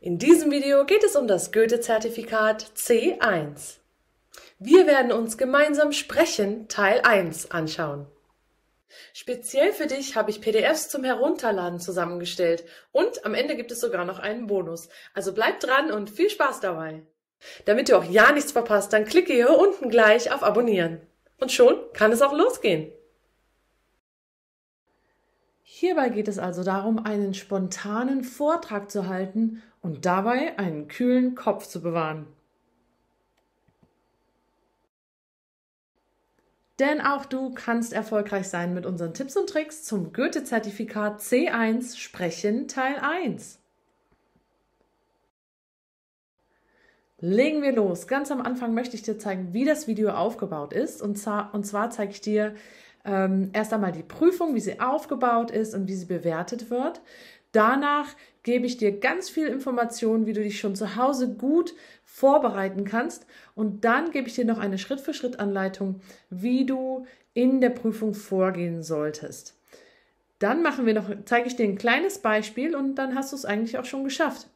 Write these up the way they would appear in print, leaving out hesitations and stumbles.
In diesem Video geht es um das Goethe-Zertifikat C1. Wir werden uns gemeinsam Sprechen Teil 1 anschauen. Speziell für dich habe ich PDFs zum Herunterladen zusammengestellt und am Ende gibt es sogar noch einen Bonus. Also bleib dran und viel Spaß dabei. Damit du auch ja nichts verpasst, dann klicke hier unten gleich auf Abonnieren. Und schon kann es auch losgehen. Hierbei geht es also darum, einen spontanen Vortrag zu halten und dabei einen kühlen Kopf zu bewahren. Denn auch du kannst erfolgreich sein mit unseren Tipps und Tricks zum Goethe-Zertifikat C1 Sprechen Teil 1. Legen wir los. Ganz am Anfang möchte ich dir zeigen, wie das Video aufgebaut ist. Und zwar zeige ich dir erst einmal die Prüfung, wie sie aufgebaut ist und wie sie bewertet wird. Danach gebe ich dir ganz viel Informationen, wie du dich schon zu Hause gut vorbereiten kannst. Und dann gebe ich dir noch eine Schritt-für-Schritt-Anleitung, wie du in der Prüfung vorgehen solltest. Dann zeige ich dir ein kleines Beispiel und dann hast du es eigentlich auch schon geschafft.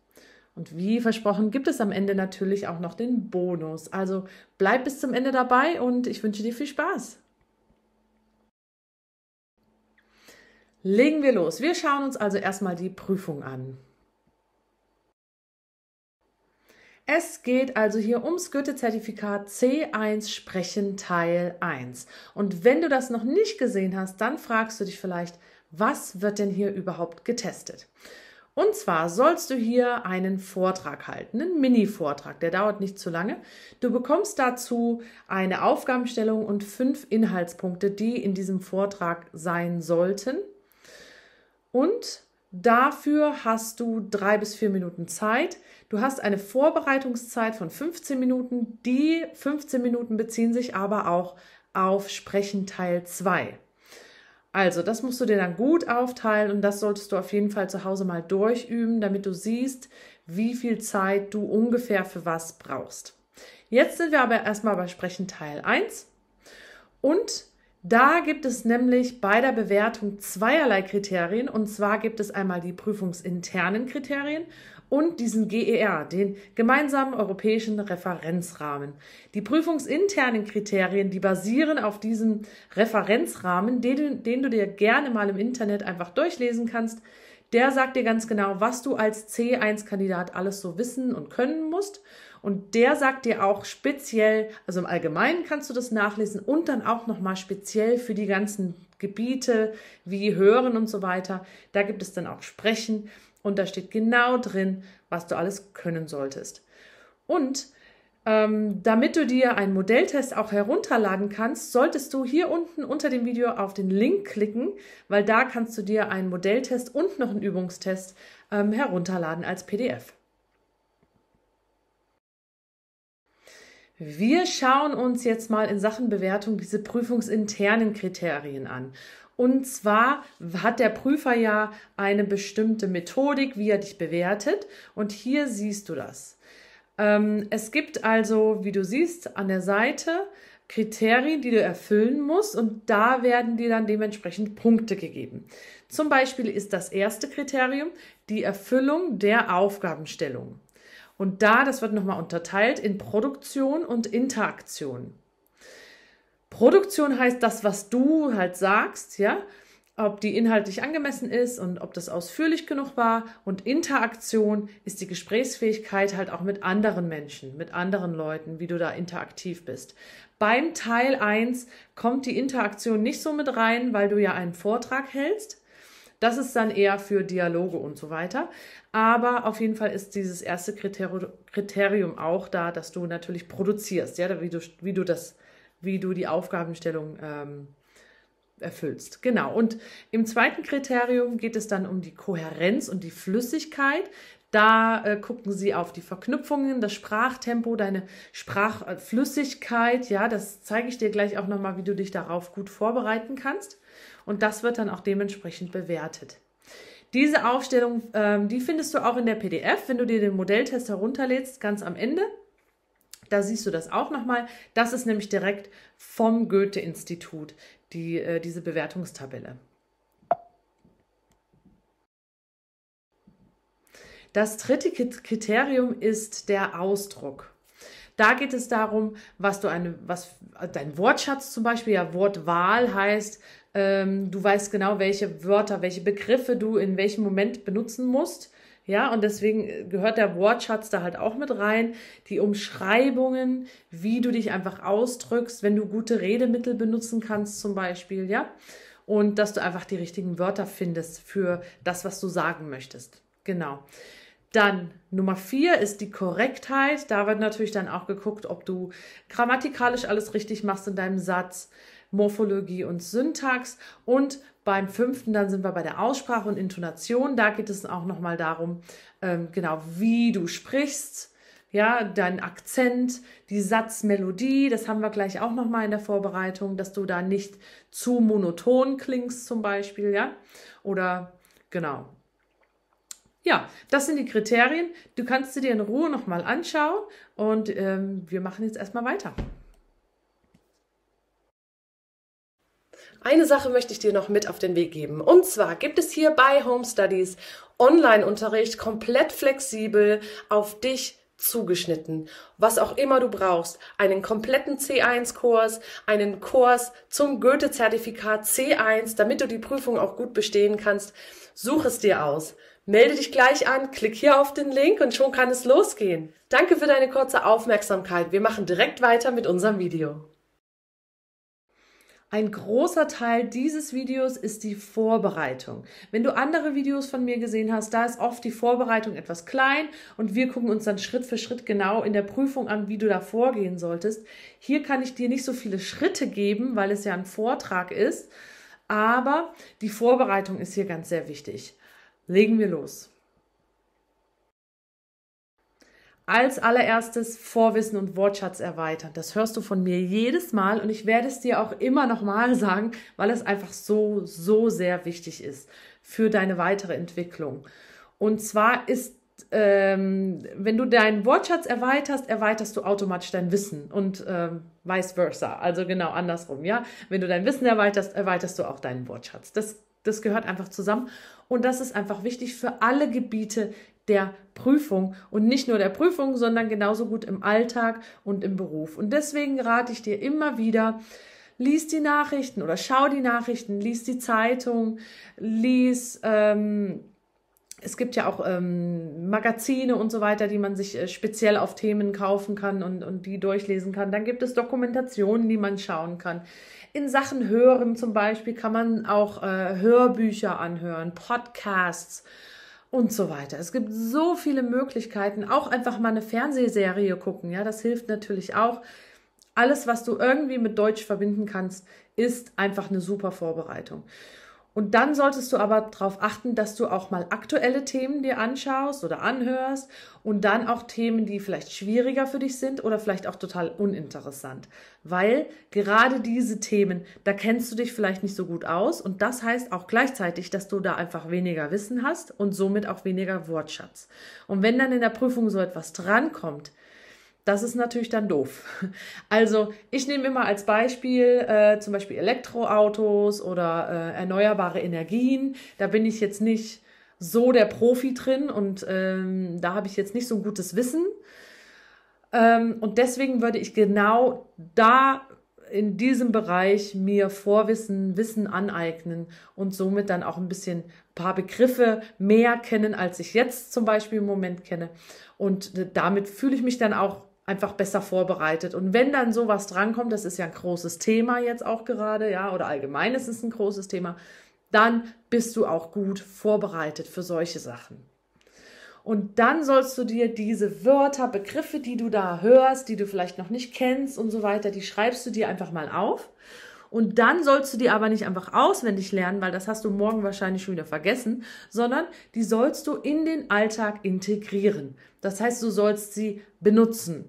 Und wie versprochen gibt es am Ende natürlich auch noch den Bonus. Also bleib bis zum Ende dabei und ich wünsche dir viel Spaß. Legen wir los. Wir schauen uns also erstmal die Prüfung an. Es geht also hier ums Goethe-Zertifikat C1 Sprechen Teil 1. Und wenn du das noch nicht gesehen hast, dann fragst du dich vielleicht, was wird denn hier überhaupt getestet? Und zwar sollst du hier einen Vortrag halten, einen Mini-Vortrag, der dauert nicht zu lange. Du bekommst dazu eine Aufgabenstellung und 5 Inhaltspunkte, die in diesem Vortrag sein sollten. Und dafür hast du 3 bis 4 Minuten Zeit. Du hast eine Vorbereitungszeit von 15 Minuten. Die 15 Minuten beziehen sich aber auch auf Sprechen Teil 2. Also das musst du dir dann gut aufteilen und das solltest du auf jeden Fall zu Hause mal durchüben, damit du siehst, wie viel Zeit du ungefähr für was brauchst. Jetzt sind wir aber erstmal bei Sprechen Teil 1 und da gibt es nämlich bei der Bewertung zweierlei Kriterien, und zwar gibt es einmal die prüfungsinternen Kriterien und diesen GER, den gemeinsamen europäischen Referenzrahmen. Die prüfungsinternen Kriterien, die basieren auf diesem Referenzrahmen, den du dir gerne mal im Internet einfach durchlesen kannst. Der sagt dir ganz genau, was du als C1-Kandidat alles so wissen und können musst. Und der sagt dir auch speziell, also im Allgemeinen kannst du das nachlesen und dann auch nochmal speziell für die ganzen Gebiete wie Hören und so weiter. Da gibt es dann auch Sprechen und da steht genau drin, was du alles können solltest. Und damit du dir einen Modelltest auch herunterladen kannst, solltest du hier unten unter dem Video auf den Link klicken, weil da kannst du dir einen Modelltest und noch einen Übungstest herunterladen als PDF. Wir schauen uns jetzt mal in Sachen Bewertung diese prüfungsinternen Kriterien an. Und zwar hat der Prüfer ja eine bestimmte Methodik, wie er dich bewertet. Und hier siehst du das. Es gibt also, wie du siehst, an der Seite Kriterien, die du erfüllen musst und da werden dir dann dementsprechend Punkte gegeben. Zum Beispiel ist das erste Kriterium die Erfüllung der Aufgabenstellung. Und das wird nochmal unterteilt in Produktion und Interaktion. Produktion heißt das, was du halt sagst, ja, ob die inhaltlich angemessen ist und ob das ausführlich genug war. Und Interaktion ist die Gesprächsfähigkeit halt auch mit anderen Menschen, mit anderen Leuten, wie du da interaktiv bist. Beim Teil 1 kommt die Interaktion nicht so mit rein, weil du ja einen Vortrag hältst. Das ist dann eher für Dialoge und so weiter. Aber auf jeden Fall ist dieses erste Kriterium auch da, dass du natürlich produzierst, ja, wie du die Aufgabenstellung erfüllst. Genau. Und im zweiten Kriterium geht es dann um die Kohärenz und die Flüssigkeit. Da gucken sie auf die Verknüpfungen, das Sprachtempo, deine Sprachflüssigkeit. Ja, das zeige ich dir gleich auch nochmal, wie du dich darauf gut vorbereiten kannst. Und das wird dann auch dementsprechend bewertet. Diese Aufstellung, die findest du auch in der PDF, wenn du dir den Modelltest herunterlädst, ganz am Ende. Da siehst du das auch nochmal. Das ist nämlich direkt vom Goethe-Institut, diese Bewertungstabelle. Das dritte Kriterium ist der Ausdruck. Da geht es darum, was dein Wortschatz zum Beispiel, ja, Wortwahl heißt, du weißt genau, welche Wörter, welche Begriffe du in welchem Moment benutzen musst. Ja, und deswegen gehört der Wortschatz da halt auch mit rein. Die Umschreibungen, wie du dich einfach ausdrückst, wenn du gute Redemittel benutzen kannst zum Beispiel, ja. Und dass du einfach die richtigen Wörter findest für das, was du sagen möchtest. Genau. Dann Nummer 4 ist die Korrektheit. Da wird natürlich dann auch geguckt, ob du grammatikalisch alles richtig machst in deinem Satz, Morphologie und Syntax. Und beim 5. dann sind wir bei der Aussprache und Intonation. Da geht es auch nochmal darum, genau, wie du sprichst, ja, dein Akzent, die Satzmelodie. Das haben wir gleich auch nochmal in der Vorbereitung, dass du da nicht zu monoton klingst zum Beispiel, ja, oder genau. Ja, das sind die Kriterien. Du kannst sie dir in Ruhe nochmal anschauen und wir machen jetzt erstmal weiter. Eine Sache möchte ich dir noch mit auf den Weg geben. Und zwar gibt es hier bei Home Studies Online-Unterricht komplett flexibel auf dich zugeschnitten. Was auch immer du brauchst. Einen kompletten C1-Kurs, einen Kurs zum Goethe-Zertifikat C1, damit du die Prüfung auch gut bestehen kannst. Such es dir aus. Melde dich gleich an, klick hier auf den Link und schon kann es losgehen. Danke für deine kurze Aufmerksamkeit. Wir machen direkt weiter mit unserem Video. Ein großer Teil dieses Videos ist die Vorbereitung. Wenn du andere Videos von mir gesehen hast, da ist oft die Vorbereitung etwas klein und wir gucken uns dann Schritt für Schritt genau in der Prüfung an, wie du da vorgehen solltest. Hier kann ich dir nicht so viele Schritte geben, weil es ja ein Vortrag ist, aber die Vorbereitung ist hier ganz sehr wichtig. Legen wir los. Als allererstes Vorwissen und Wortschatz erweitern. Das hörst du von mir jedes Mal und ich werde es dir auch immer noch mal sagen, weil es einfach so sehr wichtig ist für deine weitere Entwicklung. Und zwar ist, wenn du deinen Wortschatz erweiterst, erweiterst du automatisch dein Wissen und vice versa. Also genau andersrum, ja. Wenn du dein Wissen erweiterst, erweiterst du auch deinen Wortschatz. Das gehört einfach zusammen und das ist einfach wichtig für alle Gebiete der Prüfung und nicht nur der Prüfung, sondern genauso gut im Alltag und im Beruf. Und deswegen rate ich dir immer wieder, lies die Nachrichten oder schau die Nachrichten, lies die Zeitung, es gibt ja auch Magazine und so weiter, die man sich speziell auf Themen kaufen kann und die durchlesen kann. Dann gibt es Dokumentationen, die man schauen kann. In Sachen Hören zum Beispiel kann man auch Hörbücher anhören, Podcasts und so weiter. Es gibt so viele Möglichkeiten, auch einfach mal eine Fernsehserie gucken, ja, das hilft natürlich auch. Alles, was du irgendwie mit Deutsch verbinden kannst, ist einfach eine super Vorbereitung. Und dann solltest du aber darauf achten, dass du auch mal aktuelle Themen dir anschaust oder anhörst und dann auch Themen, die vielleicht schwieriger für dich sind oder vielleicht auch total uninteressant. Weil gerade diese Themen, da kennst du dich vielleicht nicht so gut aus und das heißt auch gleichzeitig, dass du da einfach weniger Wissen hast und somit auch weniger Wortschatz. Und wenn dann in der Prüfung so etwas drankommt, das ist natürlich dann doof. Also ich nehme immer als Beispiel zum Beispiel Elektroautos oder erneuerbare Energien. Da bin ich jetzt nicht so der Profi drin und da habe ich jetzt nicht so ein gutes Wissen. Und deswegen würde ich genau da in diesem Bereich mir Wissen aneignen und somit dann auch ein paar Begriffe mehr kennen, als ich jetzt zum Beispiel im Moment kenne. Und damit fühle ich mich dann auch einfach besser vorbereitet. Und wenn dann sowas drankommt, das ist ja ein großes Thema jetzt auch gerade, ja, oder allgemein ist es ein großes Thema, dann bist du auch gut vorbereitet für solche Sachen. Und dann sollst du dir diese Wörter, Begriffe, die du da hörst, die du vielleicht noch nicht kennst und so weiter, die schreibst du dir einfach mal auf. Und dann sollst du die aber nicht einfach auswendig lernen, weil das hast du morgen wahrscheinlich schon wieder vergessen, sondern die sollst du in den Alltag integrieren. Das heißt, du sollst sie benutzen.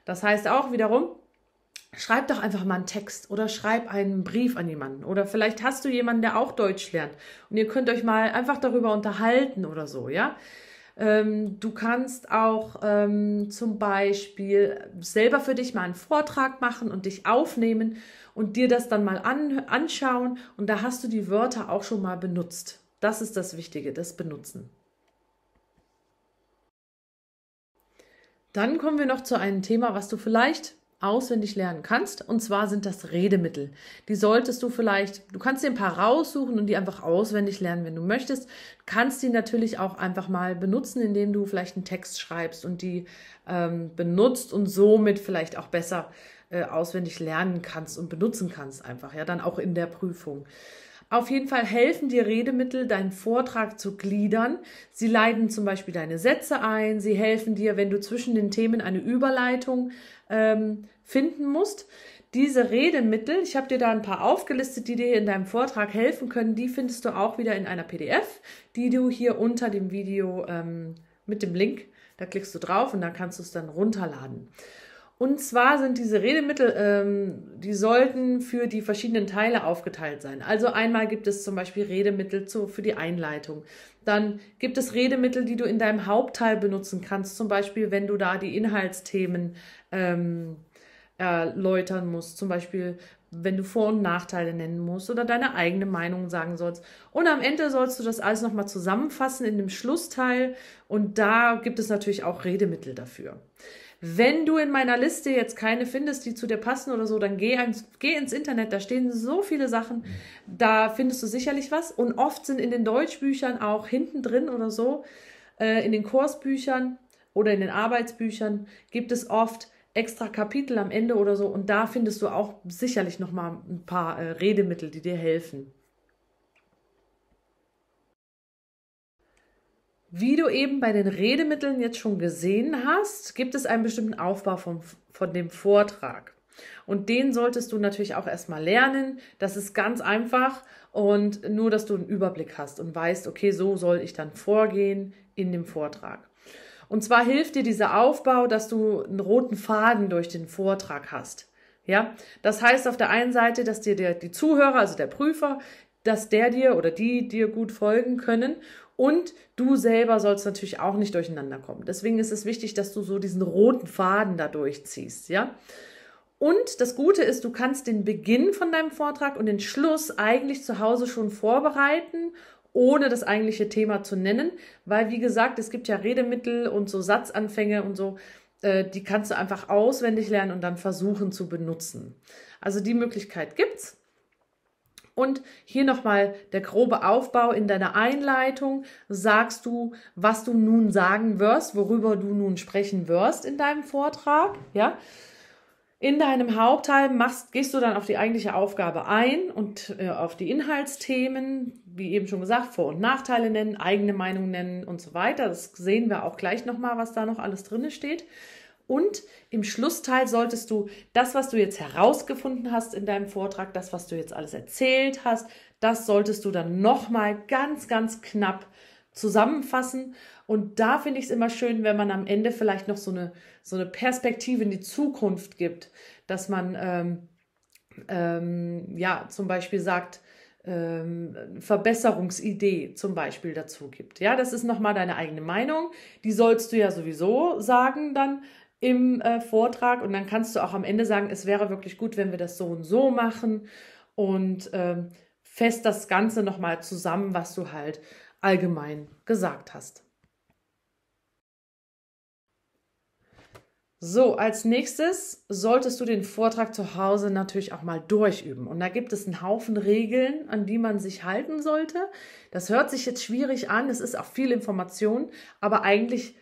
Das heißt auch wiederum, schreib doch einfach mal einen Text oder schreib einen Brief an jemanden. Oder vielleicht hast du jemanden, der auch Deutsch lernt und ihr könnt euch mal einfach darüber unterhalten oder so, ja. Du kannst auch zum Beispiel selber für dich mal einen Vortrag machen und dich aufnehmen und dir das dann mal anschauen und da hast du die Wörter auch schon mal benutzt. Das ist das Wichtige, das Benutzen. Dann kommen wir noch zu einem Thema, was du vielleicht auswendig lernen kannst, und zwar sind das Redemittel. Die solltest du vielleicht, du kannst dir ein paar raussuchen und die einfach auswendig lernen, wenn du möchtest. Du kannst die natürlich auch einfach mal benutzen, indem du vielleicht einen Text schreibst und die benutzt und somit vielleicht auch besser auswendig lernen kannst und benutzen kannst einfach, ja, dann auch in der Prüfung. Auf jeden Fall helfen dir Redemittel, deinen Vortrag zu gliedern. Sie leiten zum Beispiel deine Sätze ein. Sie helfen dir, wenn du zwischen den Themen eine Überleitung finden musst. Diese Redemittel, ich habe dir da ein paar aufgelistet, die dir in deinem Vortrag helfen können, die findest du auch wieder in einer PDF, die du hier unter dem Video mit dem Link, da klickst du drauf und dann kannst du es dann runterladen. Und zwar sind diese Redemittel, die sollten für die verschiedenen Teile aufgeteilt sein. Also einmal gibt es zum Beispiel Redemittel für die Einleitung. Dann gibt es Redemittel, die du in deinem Hauptteil benutzen kannst. Zum Beispiel, wenn du da die Inhaltsthemen erläutern musst. Zum Beispiel, wenn du Vor- und Nachteile nennen musst oder deine eigene Meinung sagen sollst. Und am Ende sollst du das alles nochmal zusammenfassen in dem Schlussteil. Und da gibt es natürlich auch Redemittel dafür. Wenn du in meiner Liste jetzt keine findest, die zu dir passen oder so, dann geh ins Internet, da stehen so viele Sachen, da findest du sicherlich was. Und oft sind in den Deutschbüchern auch hinten drin oder so, in den Kursbüchern oder in den Arbeitsbüchern gibt es oft extra Kapitel am Ende oder so. Und da findest du auch sicherlich nochmal ein paar Redemittel, die dir helfen. Wie du eben bei den Redemitteln jetzt schon gesehen hast, gibt es einen bestimmten Aufbau von dem Vortrag. Und den solltest du natürlich auch erstmal lernen. Das ist ganz einfach und nur, dass du einen Überblick hast und weißt, okay, so soll ich dann vorgehen in dem Vortrag. Und zwar hilft dir dieser Aufbau, dass du einen roten Faden durch den Vortrag hast. Ja, das heißt auf der einen Seite, dass dir die Zuhörer, also der Prüfer, dass der dir oder die dir gut folgen können und du selber sollst natürlich auch nicht durcheinander kommen. Deswegen ist es wichtig, dass du so diesen roten Faden da durchziehst, ja. Und das Gute ist, du kannst den Beginn von deinem Vortrag und den Schluss eigentlich zu Hause schon vorbereiten, ohne das eigentliche Thema zu nennen, weil wie gesagt, es gibt ja Redemittel und so Satzanfänge und so, die kannst du einfach auswendig lernen und dann versuchen zu benutzen. Also die Möglichkeit gibt's. Und hier nochmal der grobe Aufbau in deiner Einleitung. Sagst du, was du nun sagen wirst, worüber du nun sprechen wirst in deinem Vortrag, ja? In deinem Hauptteil gehst du dann auf die eigentliche Aufgabe ein und auf die Inhaltsthemen, wie eben schon gesagt, Vor- und Nachteile nennen, eigene Meinung nennen und so weiter. Das sehen wir auch gleich nochmal, was da noch alles drin steht. Und im Schlussteil solltest du das, was du jetzt herausgefunden hast in deinem Vortrag, das, was du jetzt alles erzählt hast, das solltest du dann nochmal ganz, ganz knapp zusammenfassen. Und da finde ich es immer schön, wenn man am Ende vielleicht noch so eine Perspektive in die Zukunft gibt, dass man ja zum Beispiel sagt, Verbesserungsidee zum Beispiel dazu gibt. Ja, das ist nochmal deine eigene Meinung. Die sollst du ja sowieso sagen dann im Vortrag und dann kannst du auch am Ende sagen, es wäre wirklich gut, wenn wir das so und so machen und fest das Ganze nochmal zusammen, was du halt allgemein gesagt hast. So, als nächstes solltest du den Vortrag zu Hause natürlich auch mal durchüben. Und da gibt es einen Haufen Regeln, an die man sich halten sollte. Das hört sich jetzt schwierig an, es ist auch viel Information, aber eigentlich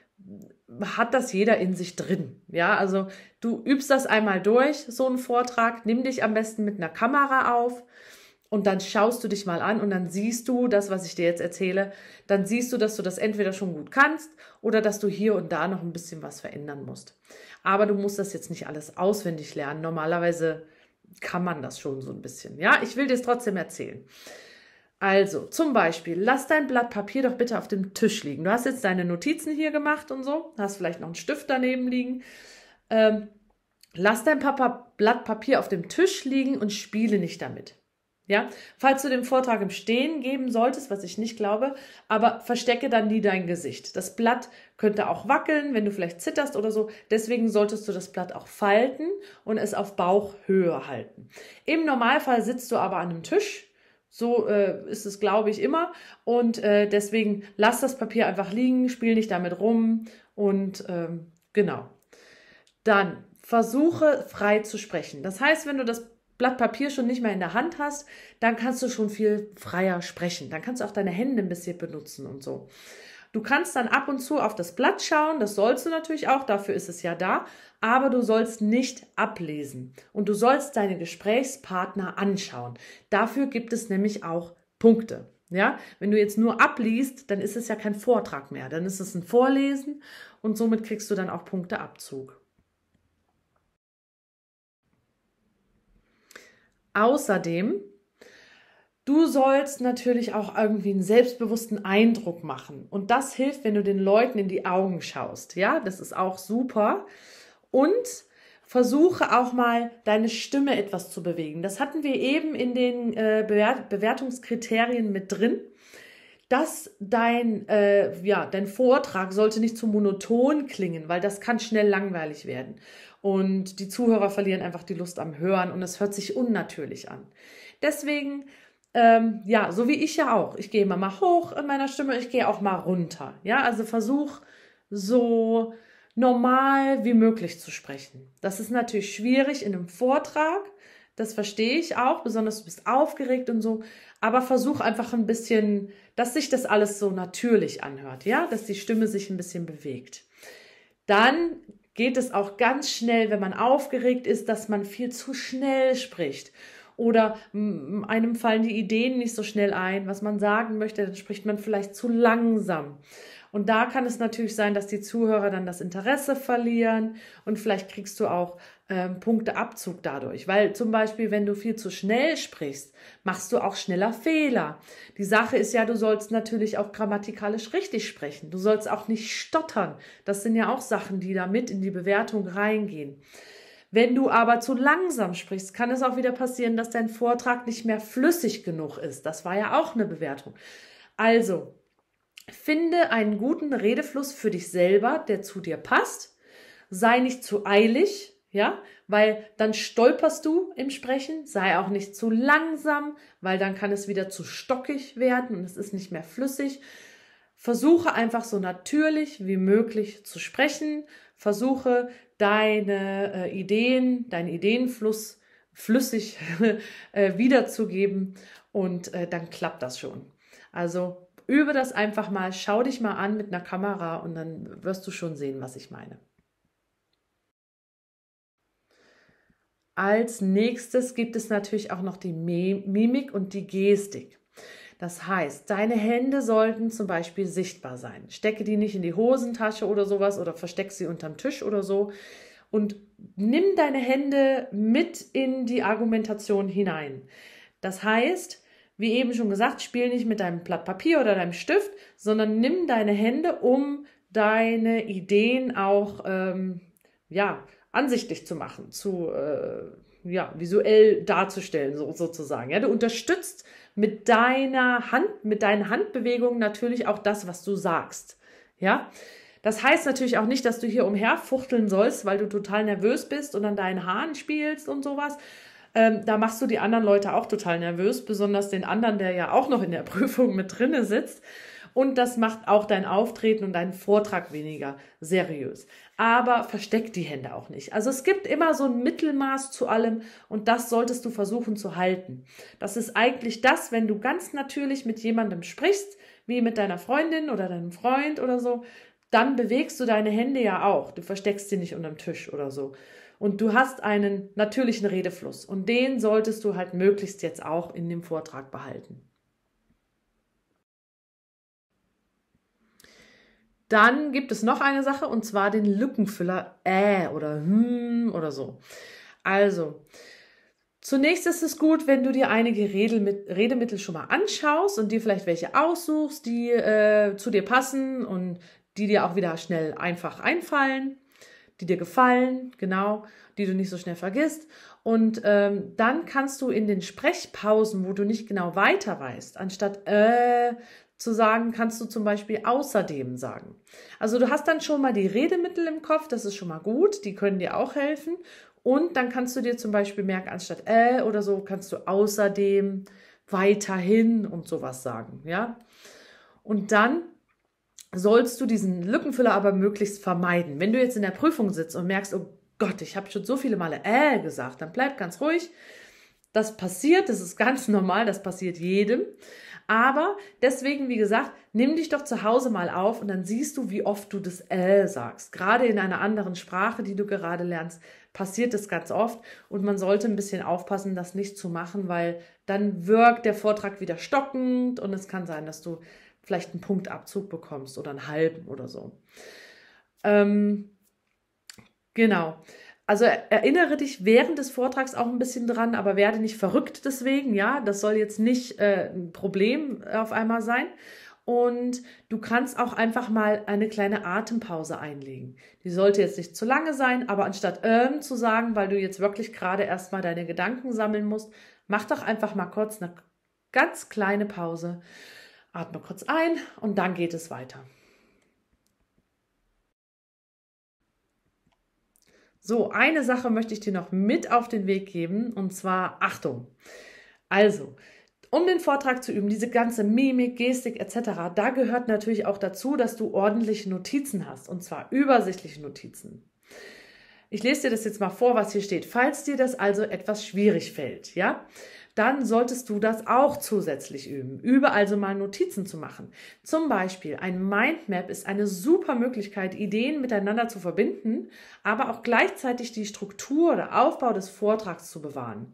hat das jeder in sich drin. Ja, also du übst das einmal durch, so einen Vortrag, nimm dich am besten mit einer Kamera auf und dann schaust du dich mal an und dann siehst du das, was ich dir jetzt erzähle, dann siehst du, dass du das entweder schon gut kannst oder dass du hier und da noch ein bisschen was verändern musst. Aber du musst das jetzt nicht alles auswendig lernen. Normalerweise kann man das schon so ein bisschen. Ja, ich will dir es trotzdem erzählen. Also, zum Beispiel, lass dein Blatt Papier doch bitte auf dem Tisch liegen. Du hast jetzt deine Notizen hier gemacht und so, hast vielleicht noch einen Stift daneben liegen. Lass dein Blatt Papier auf dem Tisch liegen und spiele nicht damit. Ja, falls du den Vortrag im Stehen geben solltest, was ich nicht glaube, aber verstecke dann nie dein Gesicht. Das Blatt könnte auch wackeln, wenn du vielleicht zitterst oder so. Deswegen solltest du das Blatt auch falten und es auf Bauchhöhe halten. Im Normalfall sitzt du aber an einem Tisch. So ist es, glaube ich, immer. Und deswegen lass das Papier einfach liegen, spiel nicht damit rum und genau. Dann versuche frei zu sprechen. Das heißt, wenn du das Blatt Papier schon nicht mehr in der Hand hast, dann kannst du schon viel freier sprechen. Dann kannst du auch deine Hände ein bisschen benutzen und so. Du kannst dann ab und zu auf das Blatt schauen, das sollst du natürlich auch, dafür ist es ja da, aber du sollst nicht ablesen und du sollst deine Gesprächspartner anschauen. Dafür gibt es nämlich auch Punkte. Ja, wenn du jetzt nur abliest, dann ist es ja kein Vortrag mehr, dann ist es ein Vorlesen und somit kriegst du dann auch Punkteabzug. Außerdem, du sollst natürlich auch irgendwie einen selbstbewussten Eindruck machen. Und das hilft, wenn du den Leuten in die Augen schaust. Ja, das ist auch super. Und versuche auch mal deine Stimme etwas zu bewegen. Das hatten wir eben in den Bewertungskriterien mit drin. Dass dein Vortrag sollte nicht zu monoton klingen, weil das kann schnell langweilig werden. Und die Zuhörer verlieren einfach die Lust am Hören und es hört sich unnatürlich an. Deswegen, so wie ich ja auch. Ich gehe immer mal hoch in meiner Stimme, ich gehe auch mal runter. Ja, also versuch so normal wie möglich zu sprechen. Das ist natürlich schwierig in einem Vortrag. Das verstehe ich auch, besonders du bist aufgeregt und so. Aber versuch einfach ein bisschen, dass sich das alles so natürlich anhört, ja, dass die Stimme sich ein bisschen bewegt. Dann geht es auch ganz schnell, wenn man aufgeregt ist, dass man viel zu schnell spricht. Oder einem fallen die Ideen nicht so schnell ein, was man sagen möchte, dann spricht man vielleicht zu langsam. Und da kann es natürlich sein, dass die Zuhörer dann das Interesse verlieren und vielleicht kriegst du auch Punkteabzug dadurch. Weil zum Beispiel, wenn du viel zu schnell sprichst, machst du auch schneller Fehler. Die Sache ist ja, du sollst natürlich auch grammatikalisch richtig sprechen. Du sollst auch nicht stottern. Das sind ja auch Sachen, die da mit in die Bewertung reingehen. Wenn du aber zu langsam sprichst, kann es auch wieder passieren, dass dein Vortrag nicht mehr flüssig genug ist. Das war ja auch eine Bewertung. Also, finde einen guten Redefluss für dich selber, der zu dir passt. Sei nicht zu eilig, ja, weil dann stolperst du im Sprechen. Sei auch nicht zu langsam, weil dann kann es wieder zu stockig werden und es ist nicht mehr flüssig. Versuche einfach so natürlich wie möglich zu sprechen. Versuche deinen Ideenfluss flüssig wiederzugeben und dann klappt das schon. Also übe das einfach mal, schau dich mal an mit einer Kamera und dann wirst du schon sehen, was ich meine. Als nächstes gibt es natürlich auch noch die Mimik und die Gestik. Das heißt, deine Hände sollten zum Beispiel sichtbar sein. Stecke die nicht in die Hosentasche oder sowas oder versteck sie unterm Tisch oder so. Und nimm deine Hände mit in die Argumentation hinein. Das heißt, wie eben schon gesagt, spiel nicht mit deinem Blatt Papier oder deinem Stift, sondern nimm deine Hände, um deine Ideen auch ansichtlich zu machen, visuell darzustellen, sozusagen. Ja, du unterstützt mit deinen Handbewegungen natürlich auch das, was du sagst. Ja, das heißt natürlich auch nicht, dass du hier umherfuchteln sollst, weil du total nervös bist und an deinen Haaren spielst und sowas. Da machst du die anderen Leute auch total nervös, besonders den anderen, der ja auch noch in der Prüfung mit drinne sitzt. Und das macht auch dein Auftreten und deinen Vortrag weniger seriös. Aber versteck die Hände auch nicht. Also es gibt immer so ein Mittelmaß zu allem und das solltest du versuchen zu halten. Das ist eigentlich das, wenn du ganz natürlich mit jemandem sprichst, wie mit deiner Freundin oder deinem Freund oder so, dann bewegst du deine Hände ja auch. Du versteckst sie nicht unterm Tisch oder so. Und du hast einen natürlichen Redefluss und den solltest du halt möglichst jetzt auch in dem Vortrag behalten. Dann gibt es noch eine Sache und zwar den Lückenfüller oder oder so. Also, zunächst ist es gut, wenn du dir einige Redemittel schon mal anschaust und dir vielleicht welche aussuchst, die zu dir passen und die dir auch wieder schnell einfach einfallen, die dir gefallen, genau, die du nicht so schnell vergisst. Und dann kannst du in den Sprechpausen, wo du nicht genau weiter weißt, anstatt zu sagen, kannst du zum Beispiel außerdem sagen. Also du hast dann schon mal die Redemittel im Kopf, das ist schon mal gut, die können dir auch helfen. Und dann kannst du dir zum Beispiel merken, anstatt oder so, kannst du außerdem, weiterhin und sowas sagen, ja. Und dann sollst du diesen Lückenfüller aber möglichst vermeiden. Wenn du jetzt in der Prüfung sitzt und merkst, oh Gott, ich habe schon so viele Male gesagt. Dann bleib ganz ruhig. Das passiert, das ist ganz normal, das passiert jedem. Aber deswegen, wie gesagt, nimm dich doch zu Hause mal auf und dann siehst du, wie oft du das sagst. Gerade in einer anderen Sprache, die du gerade lernst, passiert das ganz oft. Und man sollte ein bisschen aufpassen, das nicht zu machen, weil dann wirkt der Vortrag wieder stockend und es kann sein, dass du vielleicht einen Punktabzug bekommst oder einen halben oder so. Genau. Also erinnere dich während des Vortrags auch ein bisschen dran, aber werde nicht verrückt deswegen, ja. Das soll jetzt nicht ein Problem auf einmal sein. Und du kannst auch einfach mal eine kleine Atempause einlegen. Die sollte jetzt nicht zu lange sein, aber anstatt zu sagen, weil du jetzt wirklich gerade erstmal deine Gedanken sammeln musst, mach doch einfach mal kurz eine ganz kleine Pause. Atme kurz ein und dann geht es weiter. So, eine Sache möchte ich dir noch mit auf den Weg geben, und zwar Achtung. Also, um den Vortrag zu üben, diese ganze Mimik, Gestik etc., da gehört natürlich auch dazu, dass du ordentliche Notizen hast, und zwar übersichtliche Notizen. Ich lese dir das jetzt mal vor, was hier steht. Falls dir das also etwas schwierig fällt, ja, dann solltest du das auch zusätzlich üben. Übe also mal Notizen zu machen. Zum Beispiel ein Mindmap ist eine super Möglichkeit, Ideen miteinander zu verbinden, aber auch gleichzeitig die Struktur oder Aufbau des Vortrags zu bewahren.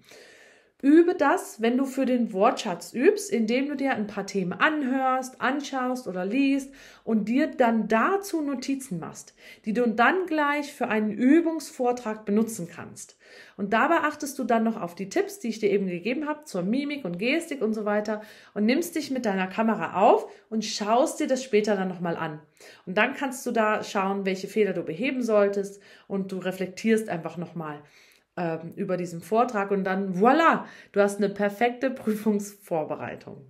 Übe das, wenn du für den Wortschatz übst, indem du dir ein paar Themen anhörst, anschaust oder liest und dir dann dazu Notizen machst, die du dann gleich für einen Übungsvortrag benutzen kannst. Und dabei achtest du dann noch auf die Tipps, die ich dir eben gegeben habe, zur Mimik und Gestik und so weiter und nimmst dich mit deiner Kamera auf und schaust dir das später dann nochmal an. Und dann kannst du da schauen, welche Fehler du beheben solltest und du reflektierst einfach nochmal über diesen Vortrag und dann voilà, du hast eine perfekte Prüfungsvorbereitung.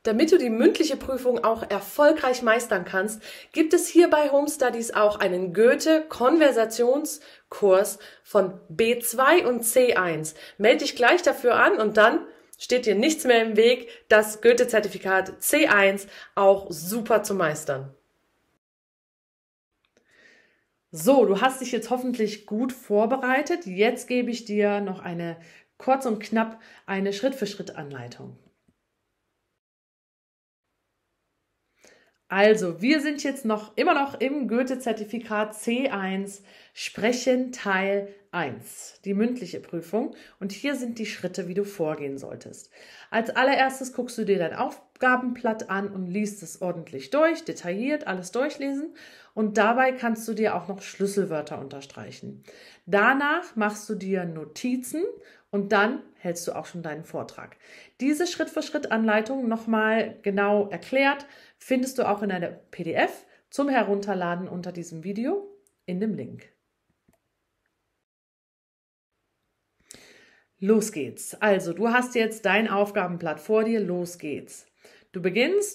Damit du die mündliche Prüfung auch erfolgreich meistern kannst, gibt es hier bei Home Studies auch einen Goethe-Konversationskurs von B2 und C1. Melde dich gleich dafür an und dann steht dir nichts mehr im Weg, das Goethe-Zertifikat C1 auch super zu meistern. So, du hast dich jetzt hoffentlich gut vorbereitet. Jetzt gebe ich dir noch kurz und knapp eine Schritt-für-Schritt-Anleitung. Also, wir sind jetzt immer noch im Goethe-Zertifikat C1 Sprechen Teil 1, die mündliche Prüfung. Und hier sind die Schritte, wie du vorgehen solltest. Als allererstes guckst du dir dein Aufgabenblatt an und liest es ordentlich durch, detailliert alles durchlesen. Und dabei kannst du dir auch noch Schlüsselwörter unterstreichen. Danach machst du dir Notizen und dann hältst du auch schon deinen Vortrag. Diese Schritt-für-Schritt-Anleitung nochmal genau erklärt findest du auch in einer PDF zum Herunterladen unter diesem Video in dem Link. Los geht's. Also, du hast jetzt dein Aufgabenblatt vor dir. Los geht's. Du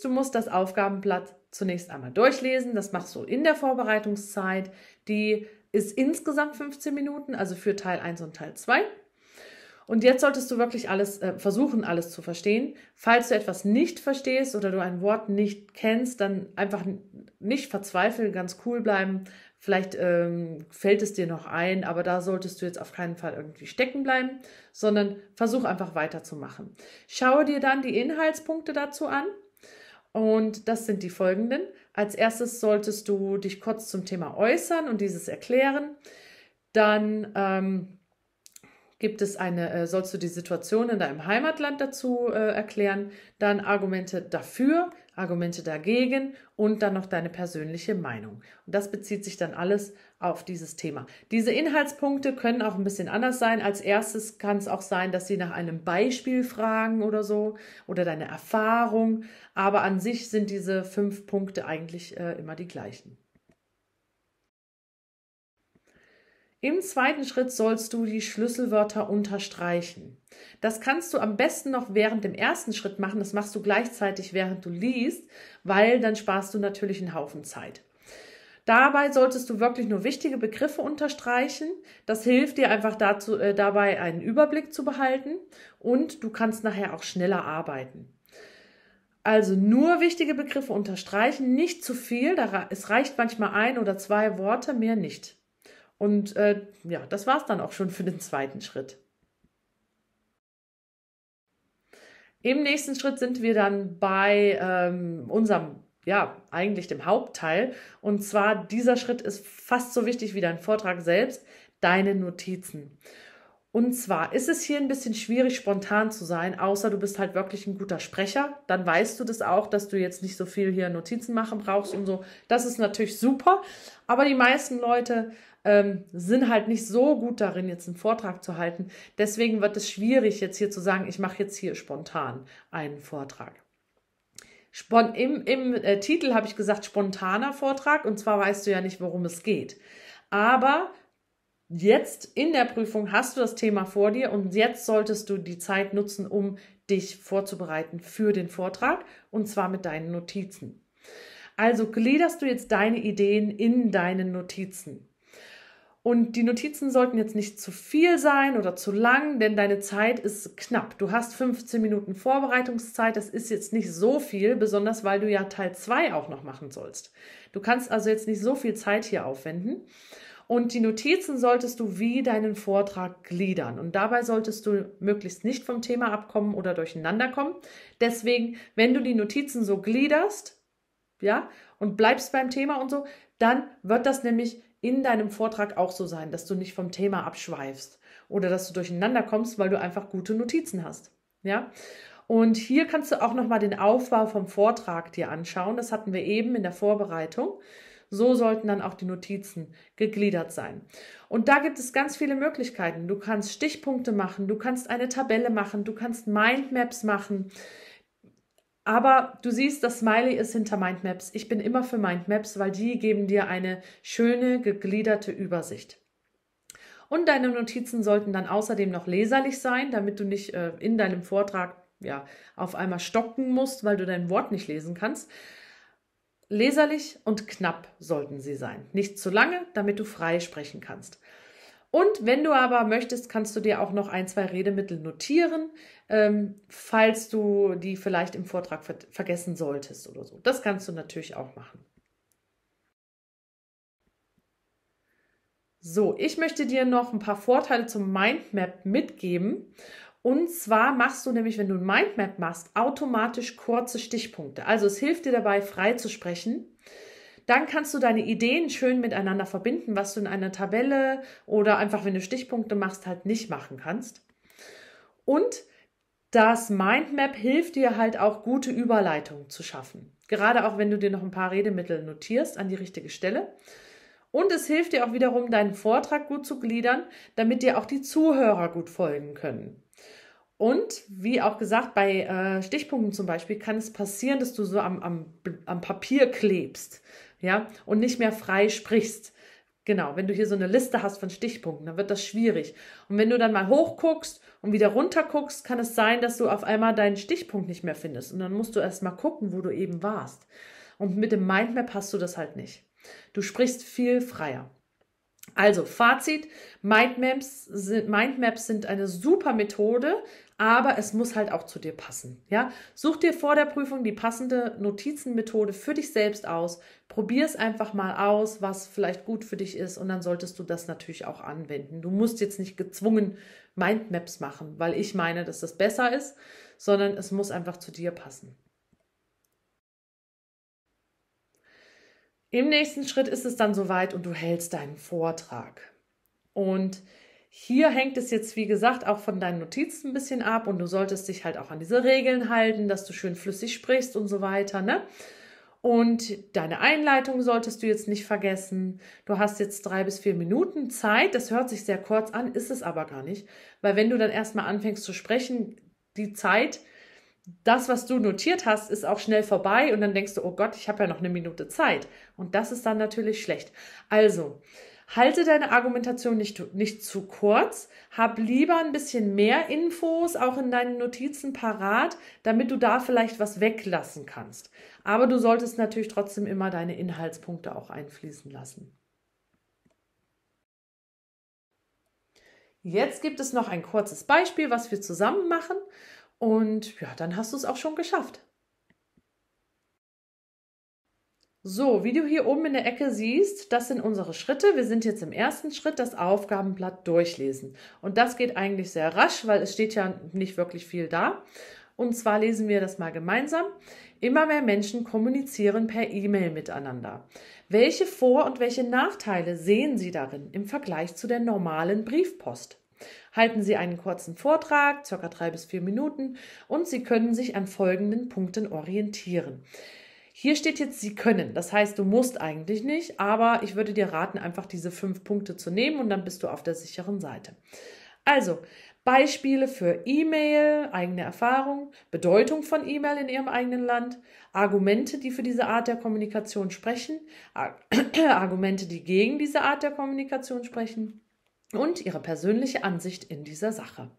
musst das Aufgabenblatt zunächst einmal durchlesen. Das machst du in der Vorbereitungszeit. Die ist insgesamt 15 Minuten, also für Teil 1 und Teil 2. Und jetzt solltest du wirklich versuchen, alles zu verstehen. Falls du etwas nicht verstehst oder du ein Wort nicht kennst, dann einfach nicht verzweifeln, ganz cool bleiben. Vielleicht fällt es dir noch ein, aber da solltest du jetzt auf keinen Fall irgendwie stecken bleiben, sondern versuch einfach weiterzumachen. Schaue dir dann die Inhaltspunkte dazu an und das sind die folgenden. Als erstes solltest du dich kurz zum Thema äußern und dieses erklären. Dann sollst du die Situation in deinem Heimatland dazu erklären, dann Argumente dafür, Argumente dagegen und dann noch deine persönliche Meinung. Und das bezieht sich dann alles auf dieses Thema. Diese Inhaltspunkte können auch ein bisschen anders sein. Als erstes kann es auch sein, dass sie nach einem Beispiel fragen oder so oder deine Erfahrung. Aber an sich sind diese 5 Punkte eigentlich immer die gleichen. Im zweiten Schritt sollst du die Schlüsselwörter unterstreichen. Das kannst du am besten noch während dem ersten Schritt machen. Das machst du gleichzeitig, während du liest, weil dann sparst du natürlich einen Haufen Zeit. Dabei solltest du wirklich nur wichtige Begriffe unterstreichen. Das hilft dir einfach dabei, einen Überblick zu behalten und du kannst nachher auch schneller arbeiten. Also nur wichtige Begriffe unterstreichen, nicht zu viel. Es reicht manchmal 1 oder 2 Worte, mehr nicht. Und ja, das war es dann auch schon für den zweiten Schritt. Im nächsten Schritt sind wir dann bei unserem, ja, eigentlich dem Hauptteil. Und zwar, dieser Schritt ist fast so wichtig wie dein Vortrag selbst, deine Notizen. Und zwar ist es hier ein bisschen schwierig, spontan zu sein, außer du bist halt wirklich ein guter Sprecher. Dann weißt du das auch, dass du jetzt nicht so viel hier Notizen machen brauchst und so. Das ist natürlich super. Aber die meisten Leute sind halt nicht so gut darin, jetzt einen Vortrag zu halten. Deswegen wird es schwierig, jetzt hier zu sagen, ich mache jetzt hier spontan einen Vortrag. Im Titel habe ich gesagt, spontaner Vortrag. Und zwar weißt du ja nicht, worum es geht. Aber jetzt in der Prüfung hast du das Thema vor dir und jetzt solltest du die Zeit nutzen, um dich vorzubereiten für den Vortrag und zwar mit deinen Notizen. Also gliederst du jetzt deine Ideen in deinen Notizen. Und die Notizen sollten jetzt nicht zu viel sein oder zu lang, denn deine Zeit ist knapp. Du hast 15 Minuten Vorbereitungszeit, das ist jetzt nicht so viel, besonders weil du ja Teil 2 auch noch machen sollst. Du kannst also jetzt nicht so viel Zeit hier aufwenden. Und die Notizen solltest du wie deinen Vortrag gliedern. Und dabei solltest du möglichst nicht vom Thema abkommen oder durcheinander kommen. Deswegen, wenn du die Notizen so gliederst, ja, und bleibst beim Thema und so, dann wird das nämlich in deinem Vortrag auch so sein, dass du nicht vom Thema abschweifst oder dass du durcheinander kommst, weil du einfach gute Notizen hast, ja. Und hier kannst du auch nochmal den Aufbau vom Vortrag dir anschauen. Das hatten wir eben in der Vorbereitung. So sollten dann auch die Notizen gegliedert sein. Und da gibt es ganz viele Möglichkeiten. Du kannst Stichpunkte machen, du kannst eine Tabelle machen, du kannst Mindmaps machen. Aber du siehst, das Smiley ist hinter Mindmaps. Ich bin immer für Mindmaps, weil die geben dir eine schöne, gegliederte Übersicht. Und deine Notizen sollten dann außerdem noch leserlich sein, damit du nicht in deinem Vortrag ja, auf einmal stocken musst, weil du dein Wort nicht lesen kannst. Leserlich und knapp sollten sie sein. Nicht zu lange, damit du frei sprechen kannst. Und wenn du aber möchtest, kannst du dir auch noch 1, 2 Redemittel notieren, falls du die vielleicht im Vortrag vergessen solltest oder so. Das kannst du natürlich auch machen. So, ich möchte dir noch ein paar Vorteile zum Mindmap mitgeben. Und zwar machst du nämlich, wenn du ein Mindmap machst, automatisch kurze Stichpunkte. Also es hilft dir dabei, frei zu sprechen. Dann kannst du deine Ideen schön miteinander verbinden, was du in einer Tabelle oder einfach, wenn du Stichpunkte machst, halt nicht machen kannst. Und das Mindmap hilft dir halt auch, gute Überleitungen zu schaffen. Gerade auch, wenn du dir noch ein paar Redemittel notierst an die richtige Stelle. Und es hilft dir auch wiederum, deinen Vortrag gut zu gliedern, damit dir auch die Zuhörer gut folgen können. Und wie auch gesagt, bei Stichpunkten zum Beispiel kann es passieren, dass du so am Papier klebst, ja, und nicht mehr frei sprichst. Genau, wenn du hier so eine Liste hast von Stichpunkten, dann wird das schwierig. Und wenn du dann mal hochguckst und wieder runterguckst, kann es sein, dass du auf einmal deinen Stichpunkt nicht mehr findest. Und dann musst du erst mal gucken, wo du eben warst. Und mit dem Mindmap hast du das halt nicht. Du sprichst viel freier. Also Fazit, Mindmaps sind eine super Methode, aber es muss halt auch zu dir passen. Ja? Such dir vor der Prüfung die passende Notizenmethode für dich selbst aus. Probier es einfach mal aus, was vielleicht gut für dich ist und dann solltest du das natürlich auch anwenden. Du musst jetzt nicht gezwungen Mindmaps machen, weil ich meine, dass das besser ist, sondern es muss einfach zu dir passen. Im nächsten Schritt ist es dann soweit und du hältst deinen Vortrag. Und hier hängt es jetzt, wie gesagt, auch von deinen Notizen ein bisschen ab und du solltest dich halt auch an diese Regeln halten, dass du schön flüssig sprichst und so weiter, ne? Und deine Einleitung solltest du jetzt nicht vergessen. Du hast jetzt 3 bis 4 Minuten Zeit. Das hört sich sehr kurz an, ist es aber gar nicht. Weil wenn du dann erstmal anfängst zu sprechen, die Zeit, das, was du notiert hast, ist auch schnell vorbei und dann denkst du, oh Gott, ich habe ja noch eine Minute Zeit. Und das ist dann natürlich schlecht. Also, halte deine Argumentation nicht zu kurz, hab lieber ein bisschen mehr Infos auch in deinen Notizen parat, damit du da vielleicht was weglassen kannst. Aber du solltest natürlich trotzdem immer deine Inhaltspunkte auch einfließen lassen. Jetzt gibt es noch ein kurzes Beispiel, was wir zusammen machen und ja, dann hast du es auch schon geschafft. So, wie du hier oben in der Ecke siehst, das sind unsere Schritte. Wir sind jetzt im ersten Schritt, das Aufgabenblatt durchlesen. Und das geht eigentlich sehr rasch, weil es steht ja nicht wirklich viel da. Und zwar lesen wir das mal gemeinsam. Immer mehr Menschen kommunizieren per E-Mail miteinander. Welche Vor- und welche Nachteile sehen Sie darin im Vergleich zu der normalen Briefpost? Halten Sie einen kurzen Vortrag, ca. 3 bis 4 Minuten, und Sie können sich an folgenden Punkten orientieren. Hier steht jetzt, Sie können. Das heißt, du musst eigentlich nicht, aber ich würde dir raten, einfach diese 5 Punkte zu nehmen und dann bist du auf der sicheren Seite. Also, Beispiele für E-Mail, eigene Erfahrung, Bedeutung von E-Mail in Ihrem eigenen Land, Argumente, die für diese Art der Kommunikation sprechen, Argumente, die gegen diese Art der Kommunikation sprechen und Ihre persönliche Ansicht in dieser Sache.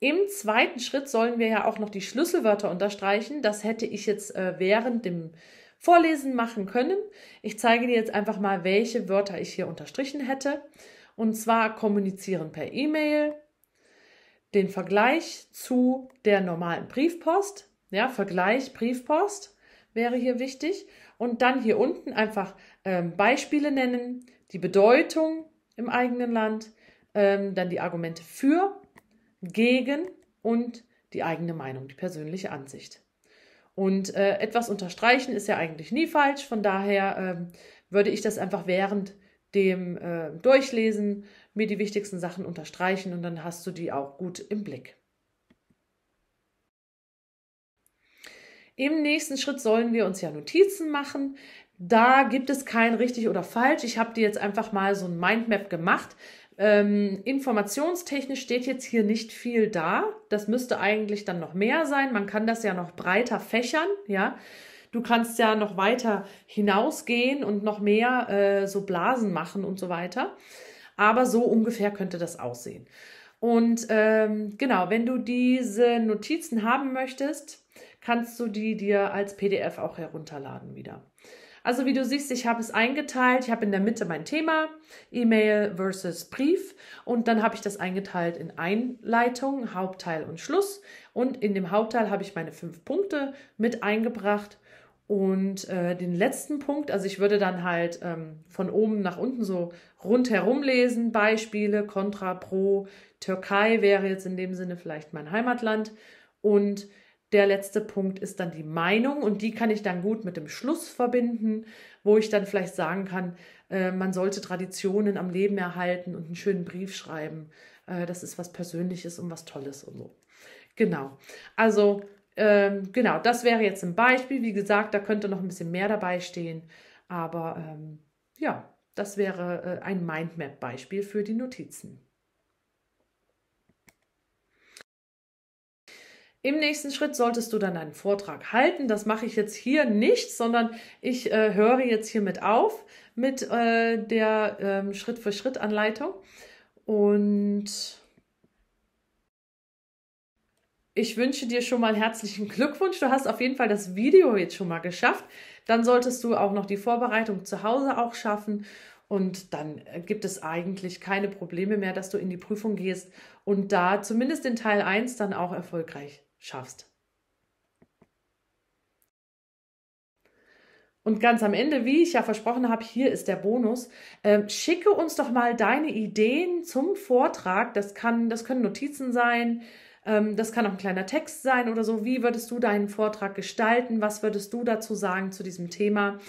Im zweiten Schritt sollen wir ja auch noch die Schlüsselwörter unterstreichen. Das hätte ich jetzt während dem Vorlesen machen können. Ich zeige dir jetzt einfach mal, welche Wörter ich hier unterstrichen hätte. Und zwar kommunizieren per E-Mail, den Vergleich zu der normalen Briefpost. Ja, Vergleich Briefpost wäre hier wichtig. Und dann hier unten einfach Beispiele nennen, die Bedeutung im eigenen Land, dann die Argumente für, gegen und die eigene Meinung, die persönliche Ansicht. Und etwas unterstreichen ist ja eigentlich nie falsch, von daher würde ich das einfach während dem Durchlesen mir die wichtigsten Sachen unterstreichen und dann hast du die auch gut im Blick. Im nächsten Schritt sollen wir uns ja Notizen machen. Da gibt es kein richtig oder falsch. Ich habe dir jetzt einfach mal so ein Mindmap gemacht. Informationstechnisch steht jetzt hier nicht viel da. Das müsste eigentlich dann noch mehr sein. Man kann das ja noch breiter fächern, ja. Du kannst ja noch weiter hinausgehen und noch mehr so Blasen machen und so weiter. Aber so ungefähr könnte das aussehen. Und genau, wenn du diese Notizen haben möchtest, kannst du die dir als PDF auch herunterladen wieder. Also wie du siehst, ich habe es eingeteilt. Ich habe in der Mitte mein Thema, E-Mail versus Brief. Und dann habe ich das eingeteilt in Einleitung, Hauptteil und Schluss. Und in dem Hauptteil habe ich meine 5 Punkte mit eingebracht. Und den letzten Punkt, also ich würde dann halt von oben nach unten so rundherum lesen. Beispiele, Kontra, Pro, Türkei wäre jetzt in dem Sinne vielleicht mein Heimatland. Und der letzte Punkt ist dann die Meinung und die kann ich dann gut mit dem Schluss verbinden, wo ich dann vielleicht sagen kann, man sollte Traditionen am Leben erhalten und einen schönen Brief schreiben. Das ist was Persönliches und was Tolles und so. Genau, also genau, das wäre jetzt ein Beispiel. Wie gesagt, da könnte noch ein bisschen mehr dabei stehen, aber ja, das wäre ein Mindmap-Beispiel für die Notizen. Im nächsten Schritt solltest du dann einen Vortrag halten. Das mache ich jetzt hier nicht, sondern ich höre jetzt hiermit auf mit der Schritt-für-Schritt-Anleitung. Und ich wünsche dir schon mal herzlichen Glückwunsch. Du hast auf jeden Fall das Video jetzt schon mal geschafft. Dann solltest du auch noch die Vorbereitung zu Hause auch schaffen. Und dann gibt es eigentlich keine Probleme mehr, dass du in die Prüfung gehst und da zumindest in Teil 1 dann auch erfolgreich schaffst. Und ganz am Ende, wie ich ja versprochen habe, hier ist der Bonus. Schicke uns doch mal deine Ideen zum Vortrag. Das können Notizen sein, das kann auch ein kleiner Text sein oder so. Wie würdest du deinen Vortrag gestalten? Was würdest du dazu sagen zu diesem Thema?